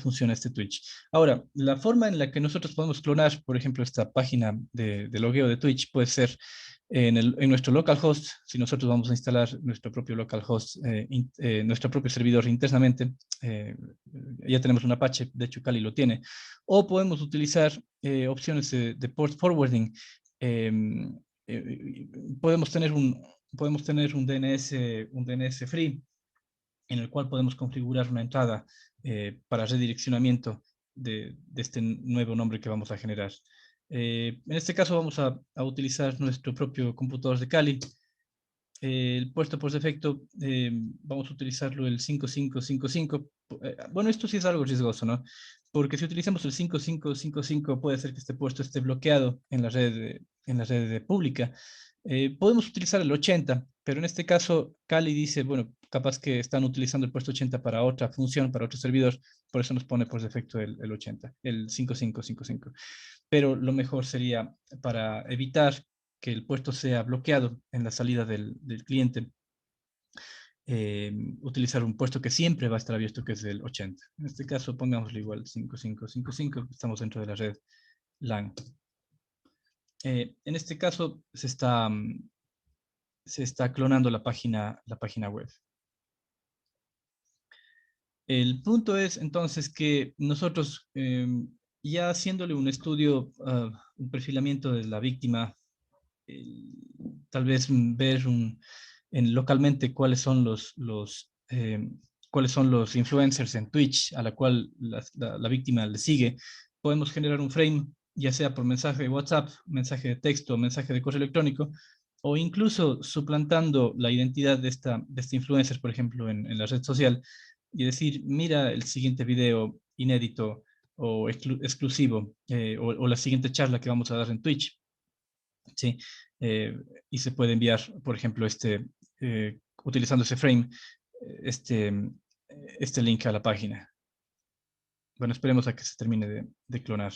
funciona este Twitch. Ahora, la forma en la que nosotros podemos clonar, por ejemplo, esta página de logueo de Twitch puede ser en nuestro localhost. Si nosotros vamos a instalar nuestro propio localhost, nuestro propio servidor internamente, ya tenemos un Apache, de hecho Kali lo tiene, o podemos utilizar opciones de port forwarding. em, eh, podemos tener un DNS free en el cual podemos configurar una entrada para redireccionamiento de este nuevo nombre que vamos a generar. En este caso vamos a utilizar nuestro propio computador de Kali. El puesto por defecto, vamos a utilizarlo el 5555. Bueno, esto sí es algo riesgoso, ¿no? Porque si utilizamos el 5555 puede ser que este puesto esté bloqueado en la red pública. Podemos utilizar el 80, pero en este caso Kali dice, bueno, capaz que están utilizando el puesto 80 para otra función, para otro servidor, por eso nos pone por defecto el 80, el 5555. Pero lo mejor sería, para evitar que el puesto sea bloqueado en la salida del cliente, utilizar un puesto que siempre va a estar abierto, que es el 80. En este caso, pongámosle igual 5555, estamos dentro de la red LAN. En este caso, se está clonando la página web. El punto es entonces que nosotros, ya haciéndole un estudio, un perfilamiento de la víctima, tal vez ver localmente cuáles son los influencers en Twitch a la cual la víctima le sigue. Podemos generar un frame, ya sea por mensaje de WhatsApp, mensaje de texto, mensaje de correo electrónico, o incluso suplantando la identidad de este influencer, por ejemplo, en la red social, y decir, mira el siguiente video inédito o exclusivo, o la siguiente charla que vamos a dar en Twitch. ¿Sí? Eh, y se puede enviar, por ejemplo, utilizando ese frame, este, este link a la página. Bueno, esperemos a que se termine de clonar.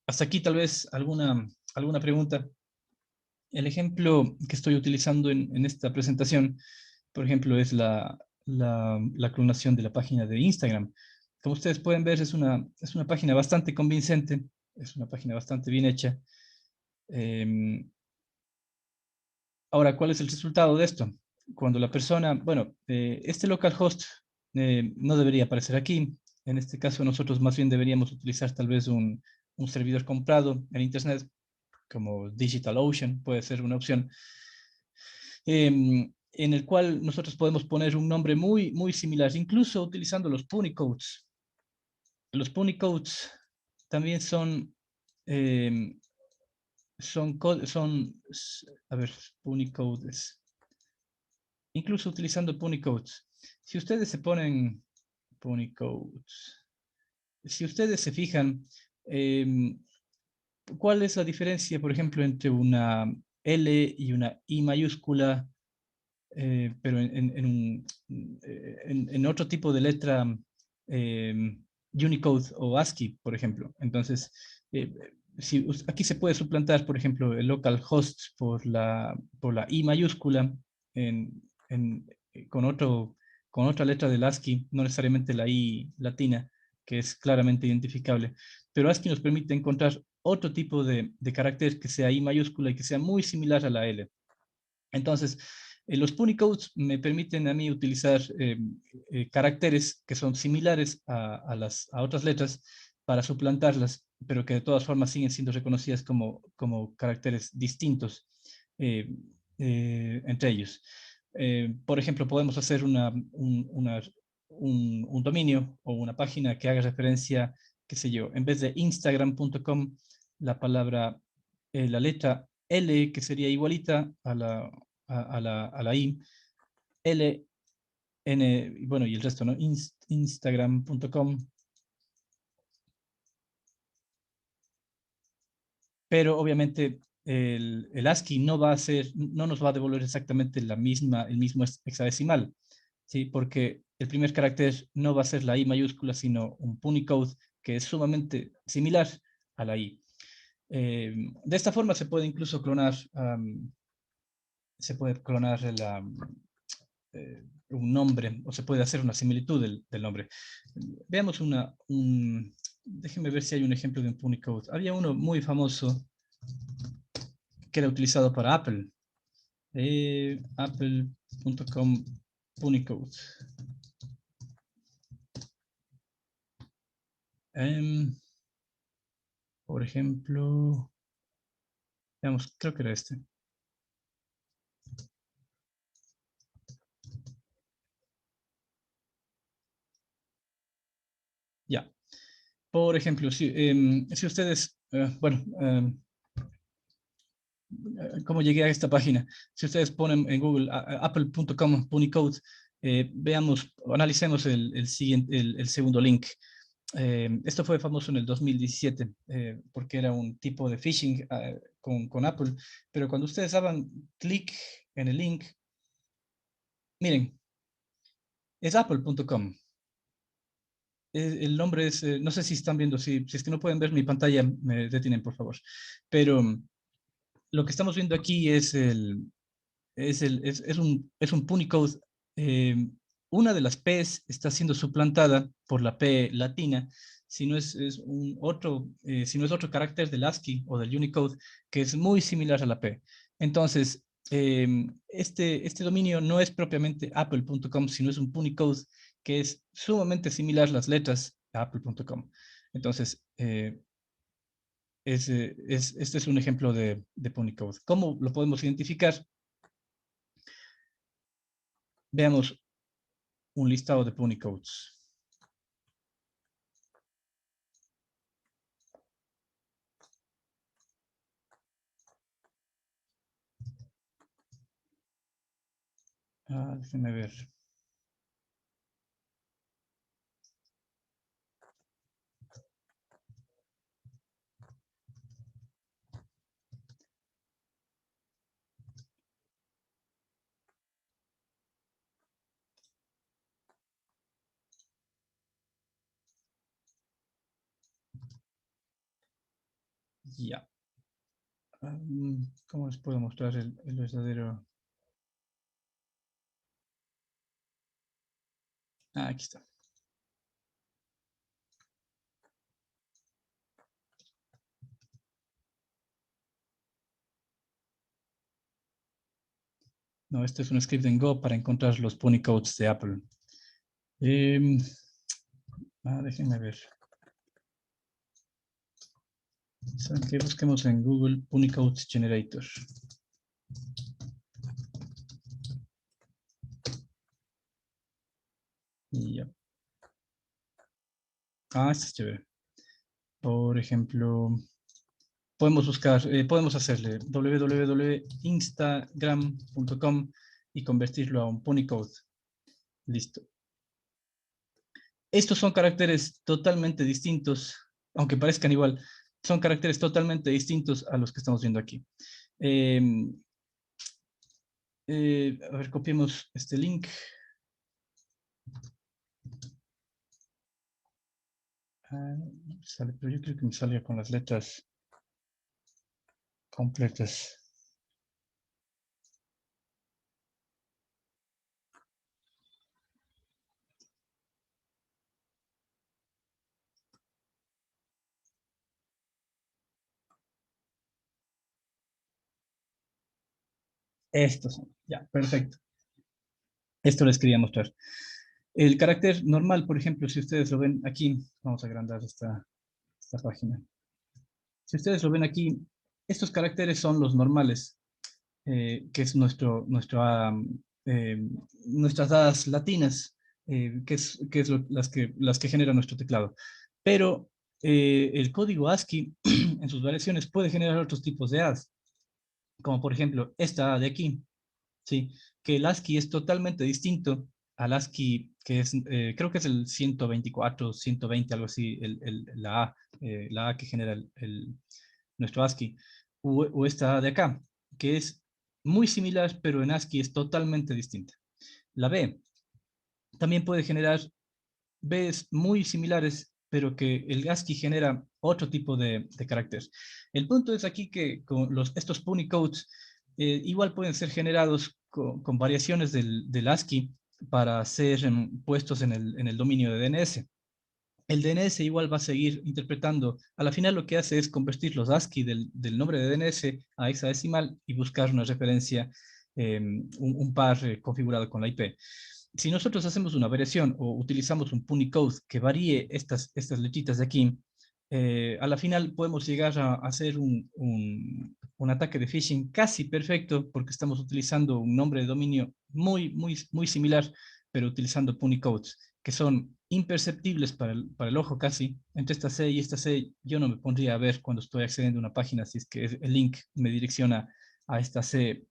Hasta aquí tal vez alguna pregunta. El ejemplo que estoy utilizando en esta presentación, por ejemplo, es la clonación de la página de Instagram. Como ustedes pueden ver, es una página bastante convincente, es una página bastante bien hecha. Ahora, ¿cuál es el resultado de esto? Cuando la persona, bueno, este localhost no debería aparecer aquí. En este caso, nosotros más bien deberíamos utilizar tal vez un servidor comprado en Internet, como DigitalOcean, puede ser una opción, en el cual nosotros podemos poner un nombre muy similar, incluso utilizando los Punicodes. Los Punicodes también em, a ver, Punicodes. Incluso utilizando Punicodes. Si ustedes se ponen Punicodes, si ustedes se fijan, ¿cuál es la diferencia, por ejemplo, entre una L y una I mayúscula, pero en otro tipo de letra, Unicode o ASCII, por ejemplo? Entonces, aquí se puede suplantar, por ejemplo, el localhost por la I mayúscula en, en, con otra letra del ASCII, no necesariamente la I latina, que es claramente identificable. Pero ASCII nos permite encontrar otro tipo de carácter que sea I mayúscula y que sea muy similar a la L. Entonces, los Punicodes me permiten a mí utilizar caracteres que son similares a otras letras para suplantarlas, pero que de todas formas siguen siendo reconocidas como caracteres distintos entre ellos. Por ejemplo, podemos hacer un dominio o una página que haga referencia, qué sé yo, en vez de instagram.com, la letra L, que sería igualita a la I, L, N, bueno, y el resto, ¿no? Instagram.com. Pero obviamente el ASCII no nos va a devolver exactamente el mismo hexadecimal, ¿sí? Porque el primer carácter no va a ser la I mayúscula, sino un Punicode que es sumamente similar a la I. De esta forma se puede incluso clonar, un nombre, o se puede hacer una similitud del nombre. Veamos déjenme ver si hay un ejemplo de un Punicode. Había uno muy famoso que era utilizado para Apple. Apple.com Punicode. Por ejemplo, veamos, creo que era este. Ya. Por ejemplo, si ustedes, bueno, ¿cómo llegué a esta página? Si ustedes ponen en Google apple.com Punicode, veamos, analicemos el segundo link. Esto fue famoso en el 2017 porque era un tipo de phishing con Apple, pero cuando ustedes hagan clic en el link, miren, es apple.com. El nombre es, no sé si están viendo, si es que no pueden ver mi pantalla, me detienen por favor, pero lo que estamos viendo aquí es un Punicode. eh, una de las P's está siendo suplantada por la P latina, si no si no es otro carácter del ASCII o del Unicode, que es muy similar a la P. Entonces, este dominio no es propiamente apple.com, sino es un Punicode que es sumamente similar las letras a apple.com. Entonces, este es un ejemplo de Punicode. ¿Cómo lo podemos identificar? Veamos un listado de Punicodes. Déjenme ver. Ya. ¿Cómo les puedo mostrar el verdadero? Aquí está. No, este es un script en Go para encontrar los Punicodes de Apple. Déjenme ver. ¿Saben qué? Busquemos en Google Punicodes Generator. Ya. Este es chévere. Por ejemplo, podemos hacerle www.instagram.com y convertirlo a un Punicode. Listo. Estos son caracteres totalmente distintos, aunque parezcan igual, son caracteres totalmente distintos a los que estamos viendo aquí. A ver, copiemos este link. Pero yo creo que me salga con las letras completas. Estos son, ya, perfecto. Esto les quería mostrar. El carácter normal, por ejemplo, si ustedes lo ven aquí, vamos a agrandar esta página. Si ustedes lo ven aquí, estos caracteres son los normales, que es nuestras hadas latinas, que es las que generan nuestro teclado. Pero el código ASCII, en sus variaciones, puede generar otros tipos de hadas, como por ejemplo esta de aquí, ¿sí? Que el ASCII es totalmente distinto al ASCII que es, creo que es el 124, 120, algo así, la A que genera nuestro ASCII, o esta de acá, que es muy similar, pero en ASCII es totalmente distinta. La B también puede generar Bs muy similares pero que el ASCII genera otro tipo de carácter. El punto es aquí que con estos Punicodes igual pueden ser generados con variaciones del ASCII para ser puestos en el dominio de DNS. El DNS igual va a seguir interpretando. A la final lo que hace es convertir los ASCII del nombre de DNS a hexadecimal y buscar una referencia, un par configurado con la IP. Si nosotros hacemos una variación o utilizamos un Punicode que varíe estas letritas de aquí, a la final podemos llegar a hacer un ataque de phishing casi perfecto porque estamos utilizando un nombre de dominio muy similar, pero utilizando Punicodes que son imperceptibles para el ojo casi. Entre esta C y esta C yo no me pondría a ver cuando estoy accediendo a una página si es que el link me direcciona a esta C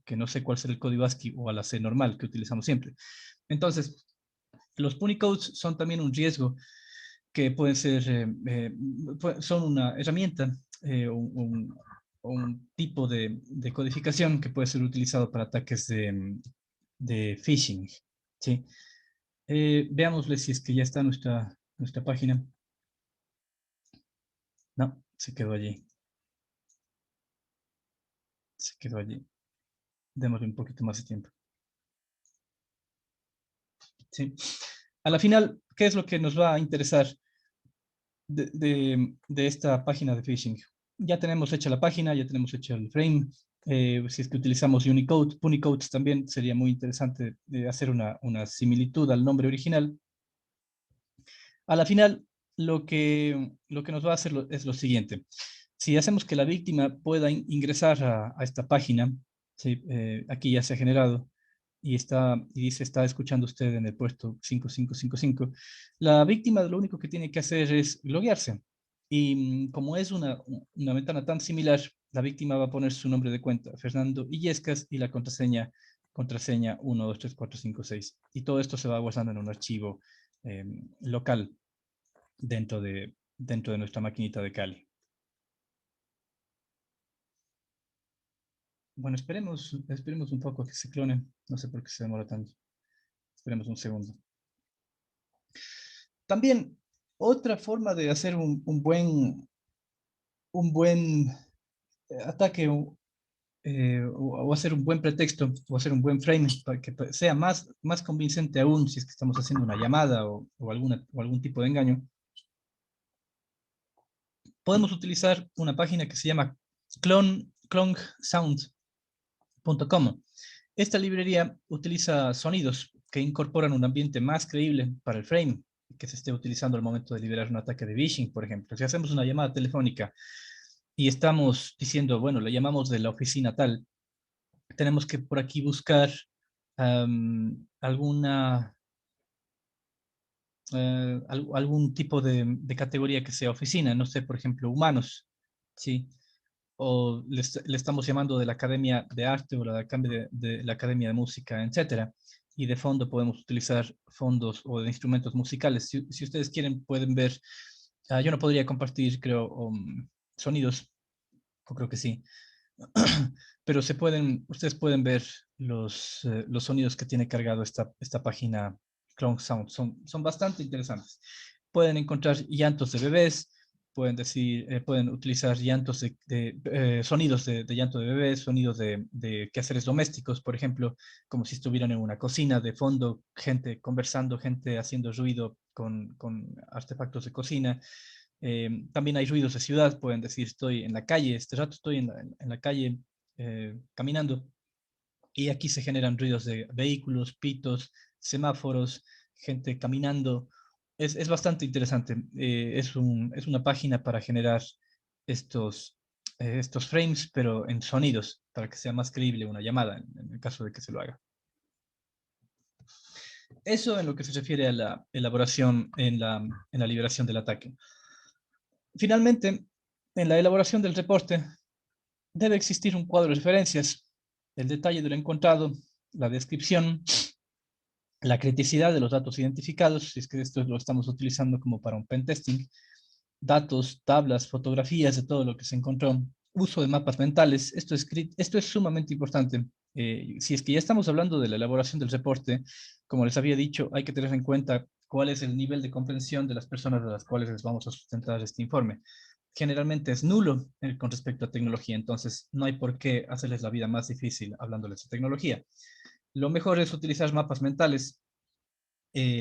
que no sé cuál será el código ASCII o a la C normal que utilizamos siempre. Entonces, los Punicodes son también un riesgo que pueden ser, son una herramienta, un tipo de codificación que puede ser utilizado para ataques de phishing. ¿Sí? Veámosle si es que ya está nuestra página. No, se quedó allí. Se quedó allí. Démosle un poquito más de tiempo. ¿Sí? A la final, ¿qué es lo que nos va a interesar de esta página de phishing? Ya tenemos hecha la página, ya tenemos hecho el frame. Si es que utilizamos Unicode, Punicodes también sería muy interesante hacer una similitud al nombre original. A la final, lo que nos va a hacer es lo siguiente. Si hacemos que la víctima pueda ingresar a esta página, ¿sí? Aquí ya se ha generado y dice está escuchando usted en el puesto 5555, la víctima lo único que tiene que hacer es loguearse. Y como es una ventana tan similar, la víctima va a poner su nombre de cuenta, Fernando Illescas, y la contraseña 1, 2, 3, 4, 5, 6. Y todo esto se va guardando en un archivo local dentro de nuestra maquinita de Kali. Bueno, esperemos un poco que se clone. No sé por qué se demora tanto. Esperemos un segundo. También, otra forma de hacer un buen ataque o hacer un buen pretexto o hacer un buen frame para que sea más convincente aún si es que estamos haciendo una llamada o algún tipo de engaño, podemos utilizar una página que se llama clonsound.com. Esta librería utiliza sonidos que incorporan un ambiente más creíble para el frame que se esté utilizando al momento de liberar un ataque de phishing, por ejemplo. Si hacemos una llamada telefónica y estamos diciendo, bueno, le llamamos de la oficina tal, tenemos que por aquí buscar algún tipo de categoría que sea oficina, no sé, por ejemplo, humanos, ¿sí? O le estamos llamando de la Academia de Arte o de la Academia de Música, etcétera. Y de fondo podemos utilizar fondos o de instrumentos musicales. Si ustedes quieren, pueden ver, yo no podría compartir, creo, sonidos, o creo que sí, pero ustedes pueden ver los sonidos que tiene cargado esta página Clone Sound. Son bastante interesantes. Pueden encontrar llantos de bebés, pueden utilizar sonidos de llanto de bebés, sonidos de quehaceres domésticos, por ejemplo, como si estuvieran en una cocina de fondo, gente conversando, gente haciendo ruido con artefactos de cocina. También hay ruidos de ciudad, pueden decir estoy en la calle, este rato estoy en la calle caminando y aquí se generan ruidos de vehículos, pitos, semáforos, gente caminando. Es bastante interesante. Es una página para generar estos frames, pero en sonidos, para que sea más creíble una llamada, en el caso de que se lo haga. Eso en lo que se refiere a la elaboración en la liberación del ataque. Finalmente, en la elaboración del reporte debe existir un cuadro de referencias, el detalle de lo encontrado, la descripción, la criticidad de los datos identificados, si es que esto lo estamos utilizando como para un pentesting, datos, tablas, fotografías de todo lo que se encontró, uso de mapas mentales, esto es sumamente importante. Si es que ya estamos hablando de la elaboración del reporte, como les había dicho, hay que tener en cuenta cuál es el nivel de comprensión de las personas a las cuales les vamos a sustentar este informe. Generalmente es nulo con respecto a tecnología, entonces no hay por qué hacerles la vida más difícil hablándoles de tecnología. Lo mejor es utilizar mapas mentales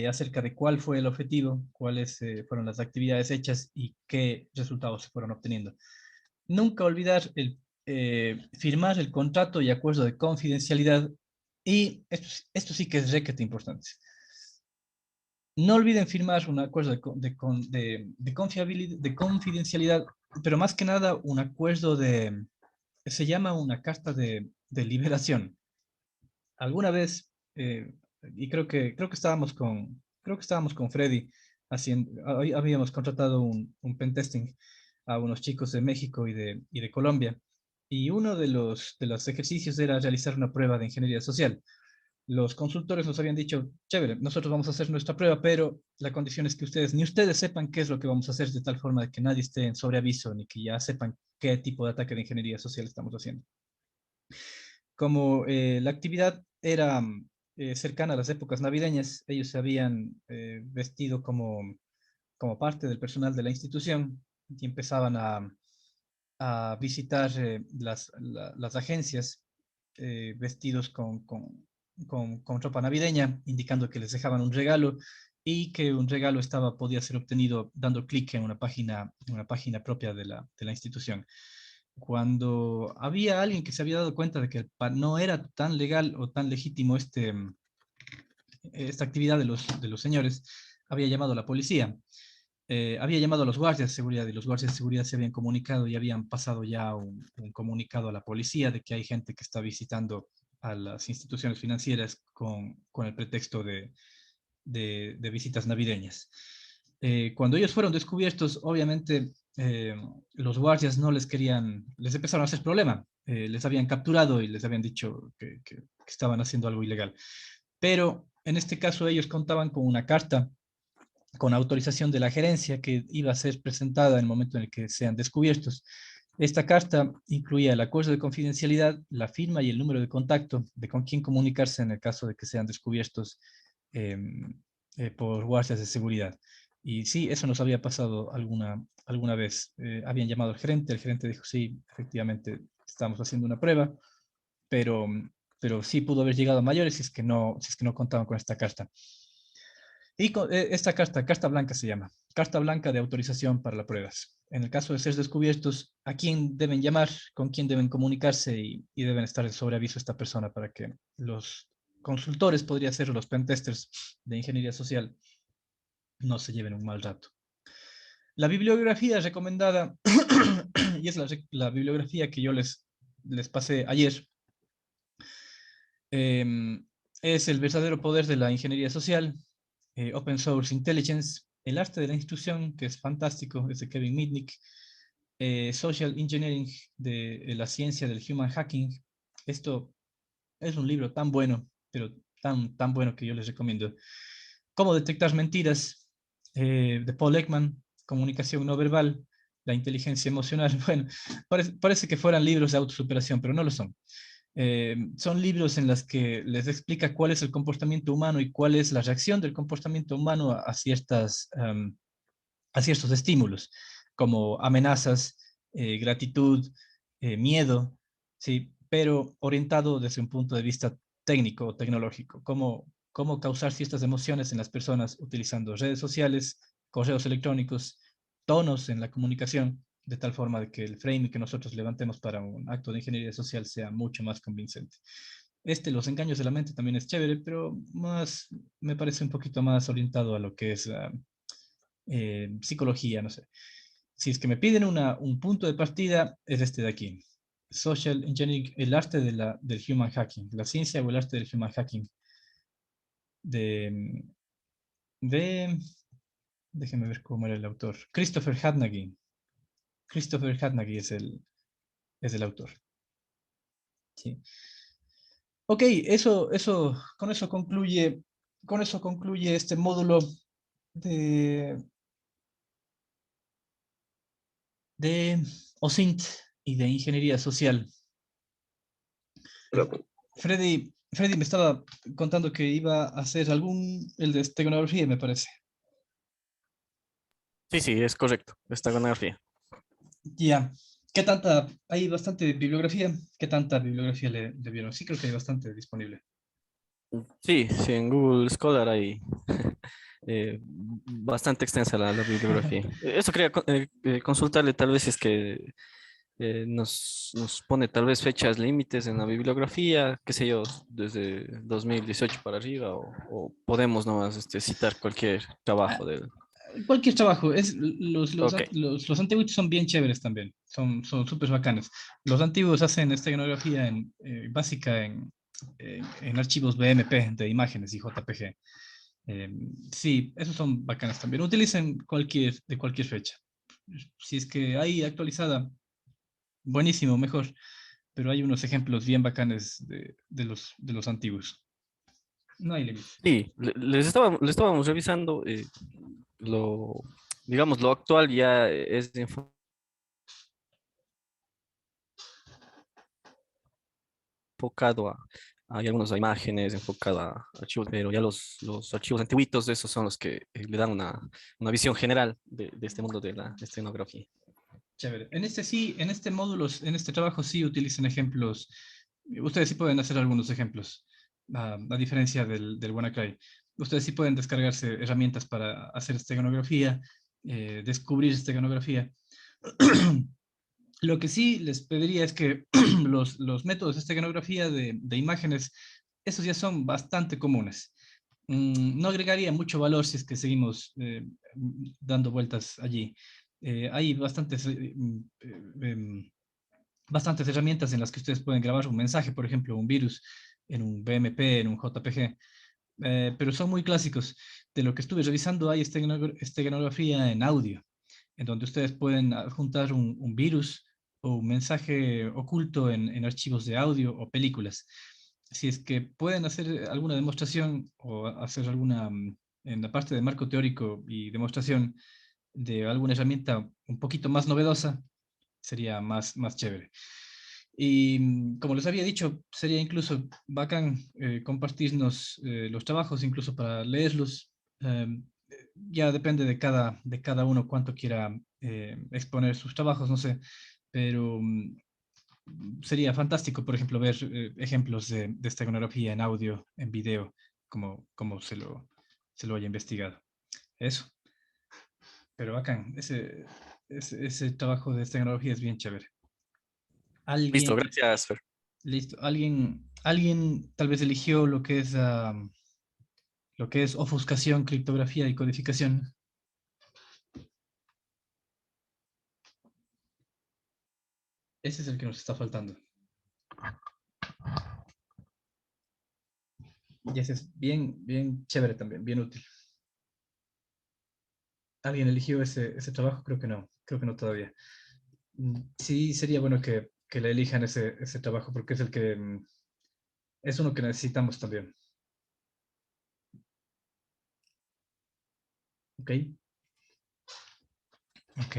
acerca de cuál fue el objetivo, cuáles fueron las actividades hechas y qué resultados se fueron obteniendo. Nunca olvidar firmar el contrato y acuerdo de confidencialidad, y esto sí que es requete importante. No olviden firmar un acuerdo de confidencialidad, pero más que nada un acuerdo se llama una carta de liberación. Alguna vez, y creo que estábamos con Freddy haciendo, habíamos contratado un pentesting a unos chicos de México y de Colombia, y uno de los ejercicios era realizar una prueba de ingeniería social. Los consultores nos habían dicho, chévere, nosotros vamos a hacer nuestra prueba, pero la condición es que ni ustedes sepan qué es lo que vamos a hacer, de tal forma de que nadie esté en sobreaviso, ni que ya sepan qué tipo de ataque de ingeniería social estamos haciendo. Como la actividad era cercana a las épocas navideñas, ellos se habían vestido como parte del personal de la institución y empezaban a visitar las agencias vestidos con ropa navideña, indicando que les dejaban un regalo y que un regalo podía ser obtenido dando clic en una página propia de la institución. Cuando había alguien que se había dado cuenta de que no era tan legal o tan legítimo esta actividad de los señores, había llamado a la policía. Había llamado a los guardias de seguridad, y los guardias de seguridad se habían comunicado y habían pasado ya un comunicado a la policía de que hay gente que está visitando a las instituciones financieras con el pretexto de visitas navideñas. Cuando ellos fueron descubiertos, obviamente los guardias no les empezaron a hacer problema. Les habían capturado y les habían dicho que estaban haciendo algo ilegal. Pero en este caso ellos contaban con una carta con autorización de la gerencia que iba a ser presentada en el momento en el que sean descubiertos. Esta carta incluía el acuerdo de confidencialidad, la firma y el número de contacto de con quién comunicarse en el caso de que sean descubiertos eh, por guardias de seguridad. Y sí, eso nos había pasado alguna vez. Habían llamado al gerente, el gerente dijo, sí, efectivamente, estamos haciendo una prueba, pero, pero sí pudo haber llegado a mayores si es que no contaban con esta carta. Y esta carta blanca se llama, carta blanca de autorización para las pruebas. En el caso de ser descubiertos, ¿a quién deben llamar, con quién deben comunicarse y deben estar en sobreaviso esta persona para que los consultores, podría ser los pentesters de ingeniería social, no se lleven un mal rato? La bibliografía recomendada, y es la bibliografía que yo les pasé ayer, es El verdadero poder de la ingeniería social, Open Source Intelligence, El arte de la instrucción, que es fantástico, es de Kevin Mitnick, Social Engineering, de la ciencia del Human Hacking. Esto es un libro tan bueno, pero tan bueno que yo les recomiendo. Cómo detectar mentiras, de Paul Ekman, Comunicación no verbal, la inteligencia emocional. Bueno, parece que fueran libros de autosuperación, pero no lo son. Son libros en los que les explica cuál es el comportamiento humano y cuál es la reacción del comportamiento humano a ciertos estímulos, como amenazas, gratitud, miedo, ¿sí? Pero orientado desde un punto de vista técnico o tecnológico, cómo causar ciertas emociones en las personas utilizando redes sociales, correos electrónicos, tonos en la comunicación, de tal forma de que el frame que nosotros levantemos para un acto de ingeniería social sea mucho más convincente. Los engaños de la mente también es chévere, pero me parece un poquito más orientado a lo que es psicología, no sé. Si es que me piden un punto de partida, es este de aquí. Social Engineering, el arte del Human Hacking, la ciencia o el arte del Human Hacking. De, de, déjenme ver cómo era el autor. Christopher Hadnagy. Christopher Hadnagy es el autor. Sí. Ok, con eso concluye este módulo de, de OSINT y de ingeniería social. Freddy me estaba contando que iba a hacer el de tecnología, me parece. Sí, sí, es correcto, esteganografía. Ya. ¿Qué tanta? Hay bastante bibliografía. ¿Qué tanta bibliografía le vieron? Sí, creo que hay bastante disponible. Sí, sí, en Google Scholar hay bastante extensa la bibliografía. Eso quería consultarle tal vez si es que nos pone tal vez fechas límites en la bibliografía, qué sé yo, desde 2018 para arriba, o podemos nomás citar cualquier trabajo del... Cualquier trabajo, Ok, los antiguos son bien chéveres también, son súper bacanes. Los antiguos hacen esteganografía básica en archivos BMP de imágenes y JPG. Eh, sí, esos son bacanes también. Utilicen de cualquier fecha. Si es que hay actualizada, buenísimo, mejor. Pero hay unos ejemplos bien bacanes de los antiguos. No hay límite. sí, le estábamos revisando lo, digamos, lo actual ya es enfocado hay algunas imágenes, enfocado a archivos, pero ya los archivos antiguitos, esos son los que le dan una visión general de este mundo de la escenografía. Chévere. En este sí, en este módulo, en este trabajo sí utilizan ejemplos. Ustedes sí pueden hacer algunos ejemplos, a diferencia del WannaCry. Ustedes sí pueden descargarse herramientas para hacer esteganografía, descubrir esteganografía. Lo que sí les pediría es que los métodos de esteganografía de imágenes, esos ya son bastante comunes. No agregaría mucho valor si es que seguimos dando vueltas allí. Hay bastantes herramientas en las que ustedes pueden grabar un mensaje, por ejemplo, un virus en un BMP, en un JPG, pero son muy clásicos. De lo que estuve revisando, hay esteganografía en audio, en donde ustedes pueden adjuntar un virus o un mensaje oculto en archivos de audio o películas. Si es que pueden hacer alguna demostración o hacer alguna, en la parte de marco teórico y demostración de alguna herramienta un poquito más novedosa, sería más chévere. Y como les había dicho, sería incluso bacán compartirnos los trabajos, incluso para leerlos. Ya depende de cada uno cuánto quiera exponer sus trabajos, no sé, pero sería fantástico, por ejemplo, ver ejemplos de esteganografía en audio, en video, como se lo haya investigado. Eso, pero bacán, ese trabajo de esteganografía es bien chévere. Listo, Alguien, gracias, Fer. listo, alguien tal vez eligió lo que es ofuscación, criptografía y codificación. Ese es el que nos está faltando. Y ese es bien chévere también, bien útil. ¿Alguien eligió ese trabajo? Creo que no todavía. Sí, sería bueno que le elijan ese trabajo porque es el que es uno que necesitamos también. ¿Ok? Ok.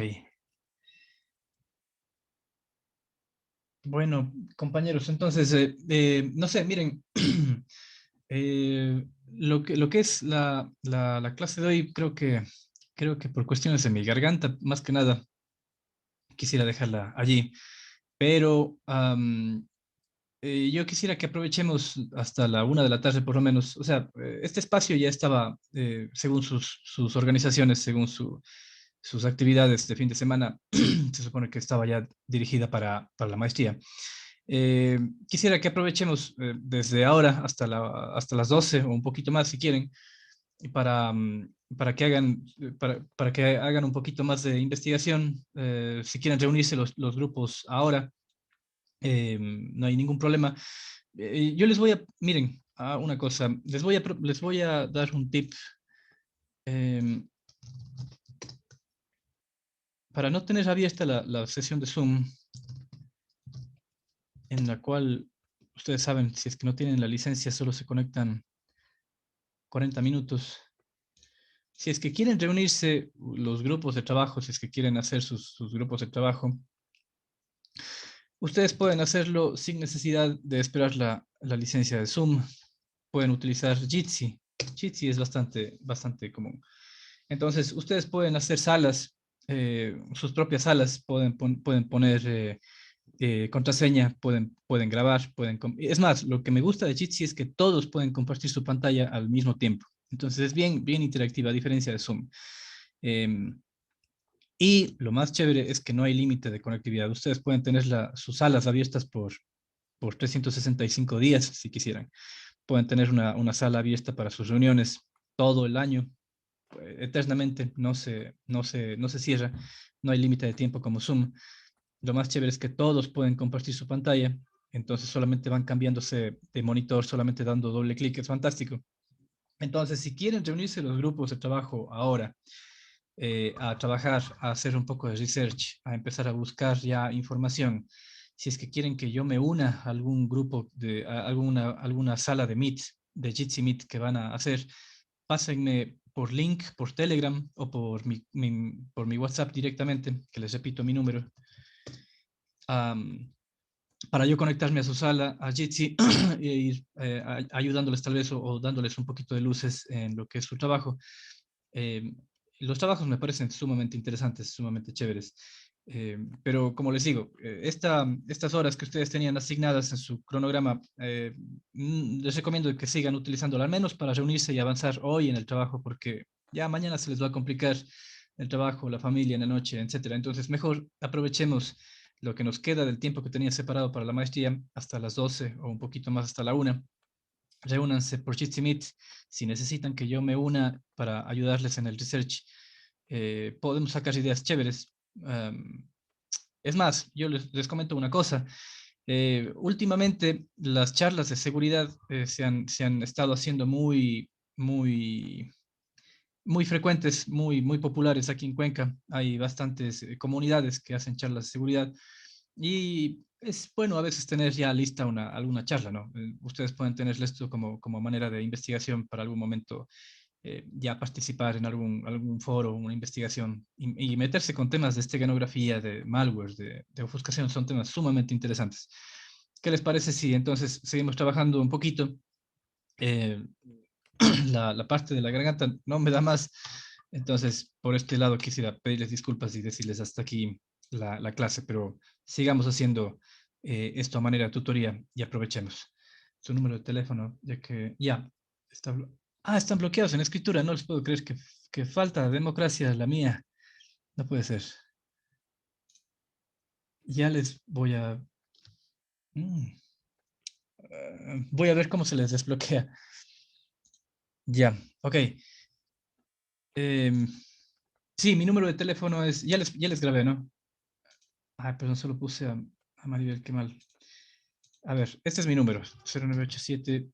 Bueno, compañeros, entonces, no sé, miren, lo que es la clase de hoy, creo que por cuestiones de mi garganta, más que nada, quisiera dejarla allí. Pero yo quisiera que aprovechemos hasta la 1 de la tarde, por lo menos. O sea, este espacio ya estaba, según sus organizaciones, según sus actividades de fin de semana, se supone que estaba ya dirigida para la maestría. Eh, Quisiera que aprovechemos desde ahora hasta las 12 o un poquito más si quieren, y para que para que hagan un poquito más de investigación. Si quieren reunirse los grupos ahora, no hay ningún problema. Yo les voy a, miren, una cosa, les voy a dar un tip. eh, para no tener abierta la sesión de Zoom, en la cual ustedes saben, si es que no tienen la licencia, solo se conectan 40 minutos. Si es que quieren reunirse los grupos de trabajo, si es que quieren hacer sus grupos de trabajo, ustedes pueden hacerlo sin necesidad de esperar la licencia de Zoom. Pueden utilizar Jitsi. Jitsi es bastante común. Entonces, ustedes pueden hacer salas, sus propias salas, pueden poner contraseña, pueden grabar, es más, lo que me gusta de Jitsi es que todos pueden compartir su pantalla al mismo tiempo. Entonces, es bien interactiva, a diferencia de Zoom. Y lo más chévere es que no hay límite de conectividad. Ustedes pueden tener sus salas abiertas por 365 días, si quisieran. Pueden tener una sala abierta para sus reuniones todo el año, eternamente, no se cierra, no hay límite de tiempo como Zoom. Lo más chévere es que todos pueden compartir su pantalla, entonces solamente van cambiándose de monitor, solamente dando doble clic, es fantástico. Entonces, si quieren reunirse los grupos de trabajo ahora, a trabajar, a hacer un poco de research, a empezar a buscar ya información, si es que quieren que yo me una a algún grupo, a alguna sala de Meet, de Jitsi Meet que van a hacer, pásenme por link, por Telegram o por mi WhatsApp directamente, que les repito mi número, para yo conectarme a su sala, a Jitsi, e ir ayudándoles tal vez o dándoles un poquito de luces en lo que es su trabajo. Los trabajos me parecen sumamente interesantes, sumamente chéveres. Pero como les digo, estas horas que ustedes tenían asignadas en su cronograma, les recomiendo que sigan utilizándola al menos para reunirse y avanzar hoy en el trabajo, porque ya mañana se les va a complicar el trabajo, la familia en la noche, etcétera. Entonces, mejor aprovechemos lo que nos queda del tiempo que tenía separado para la maestría hasta las 12 o un poquito más hasta la 1. Reúnanse por Jitsi Meet. Si necesitan que yo me una para ayudarles en el research, podemos sacar ideas chéveres. Es más, yo les comento una cosa. Últimamente las charlas de seguridad se han estado haciendo muy frecuentes, muy populares aquí en Cuenca. Hay bastantes comunidades que hacen charlas de seguridad y es bueno a veces tener ya lista alguna charla, ¿no? Ustedes pueden tener esto como manera de investigación para algún momento, ya participar en algún foro, una investigación y meterse con temas de esteganografía, de malware, de ofuscación, son temas sumamente interesantes. ¿Qué les parece si entonces seguimos trabajando un poquito? Eh, la parte de la garganta no me da más, entonces por este lado quisiera pedirles disculpas y decirles hasta aquí la clase, pero sigamos haciendo esto a manera de tutoría y aprovechemos su número de teléfono, ya que ya está. Están bloqueados en escritura, no les puedo creer que falta de democracia la mía, no puede ser. Ya les mm, voy a ver cómo se les desbloquea. Ya, ok. Sí, mi número de teléfono es, ya les grabé, ¿no? Perdón, solo puse a Maribel, qué mal. A ver, este es mi número, 0987,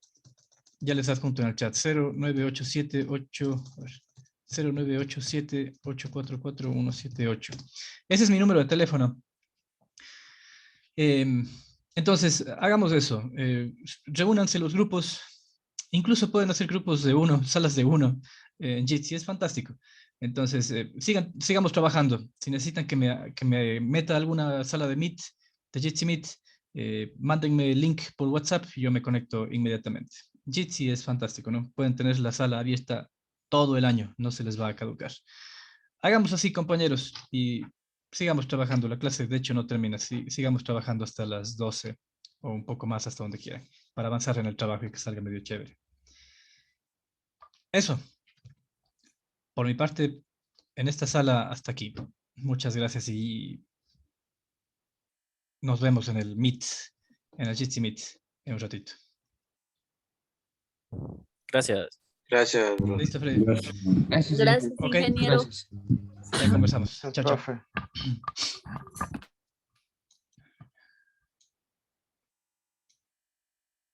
ya les adjunto en el chat, 0987-844-178. Ese es mi número de teléfono. Entonces, hagamos eso. Reúnanse los grupos, incluso pueden hacer grupos de uno, salas de uno en Jitsi, es fantástico. Entonces, sigamos trabajando. Si necesitan que me meta a alguna sala de Meet, de Jitsi Meet, mándenme el link por WhatsApp y yo me conecto inmediatamente. Jitsi es fantástico, ¿no? Pueden tener la sala abierta todo el año, no se les va a caducar. Hagamos así, compañeros, y sigamos trabajando. La clase, de hecho, no termina. Sigamos trabajando hasta las 12 o un poco más, hasta donde quieran, para avanzar en el trabajo y que salga medio chévere. Eso. Por mi parte, en esta sala, hasta aquí. Muchas gracias y nos vemos en el Meet, en el Jitsi Meet, en un ratito. Gracias. Gracias, bro. ¿Listo, Freddy? Gracias, Ok. ingeniero. Ya conversamos. Al Chao, chao. profe.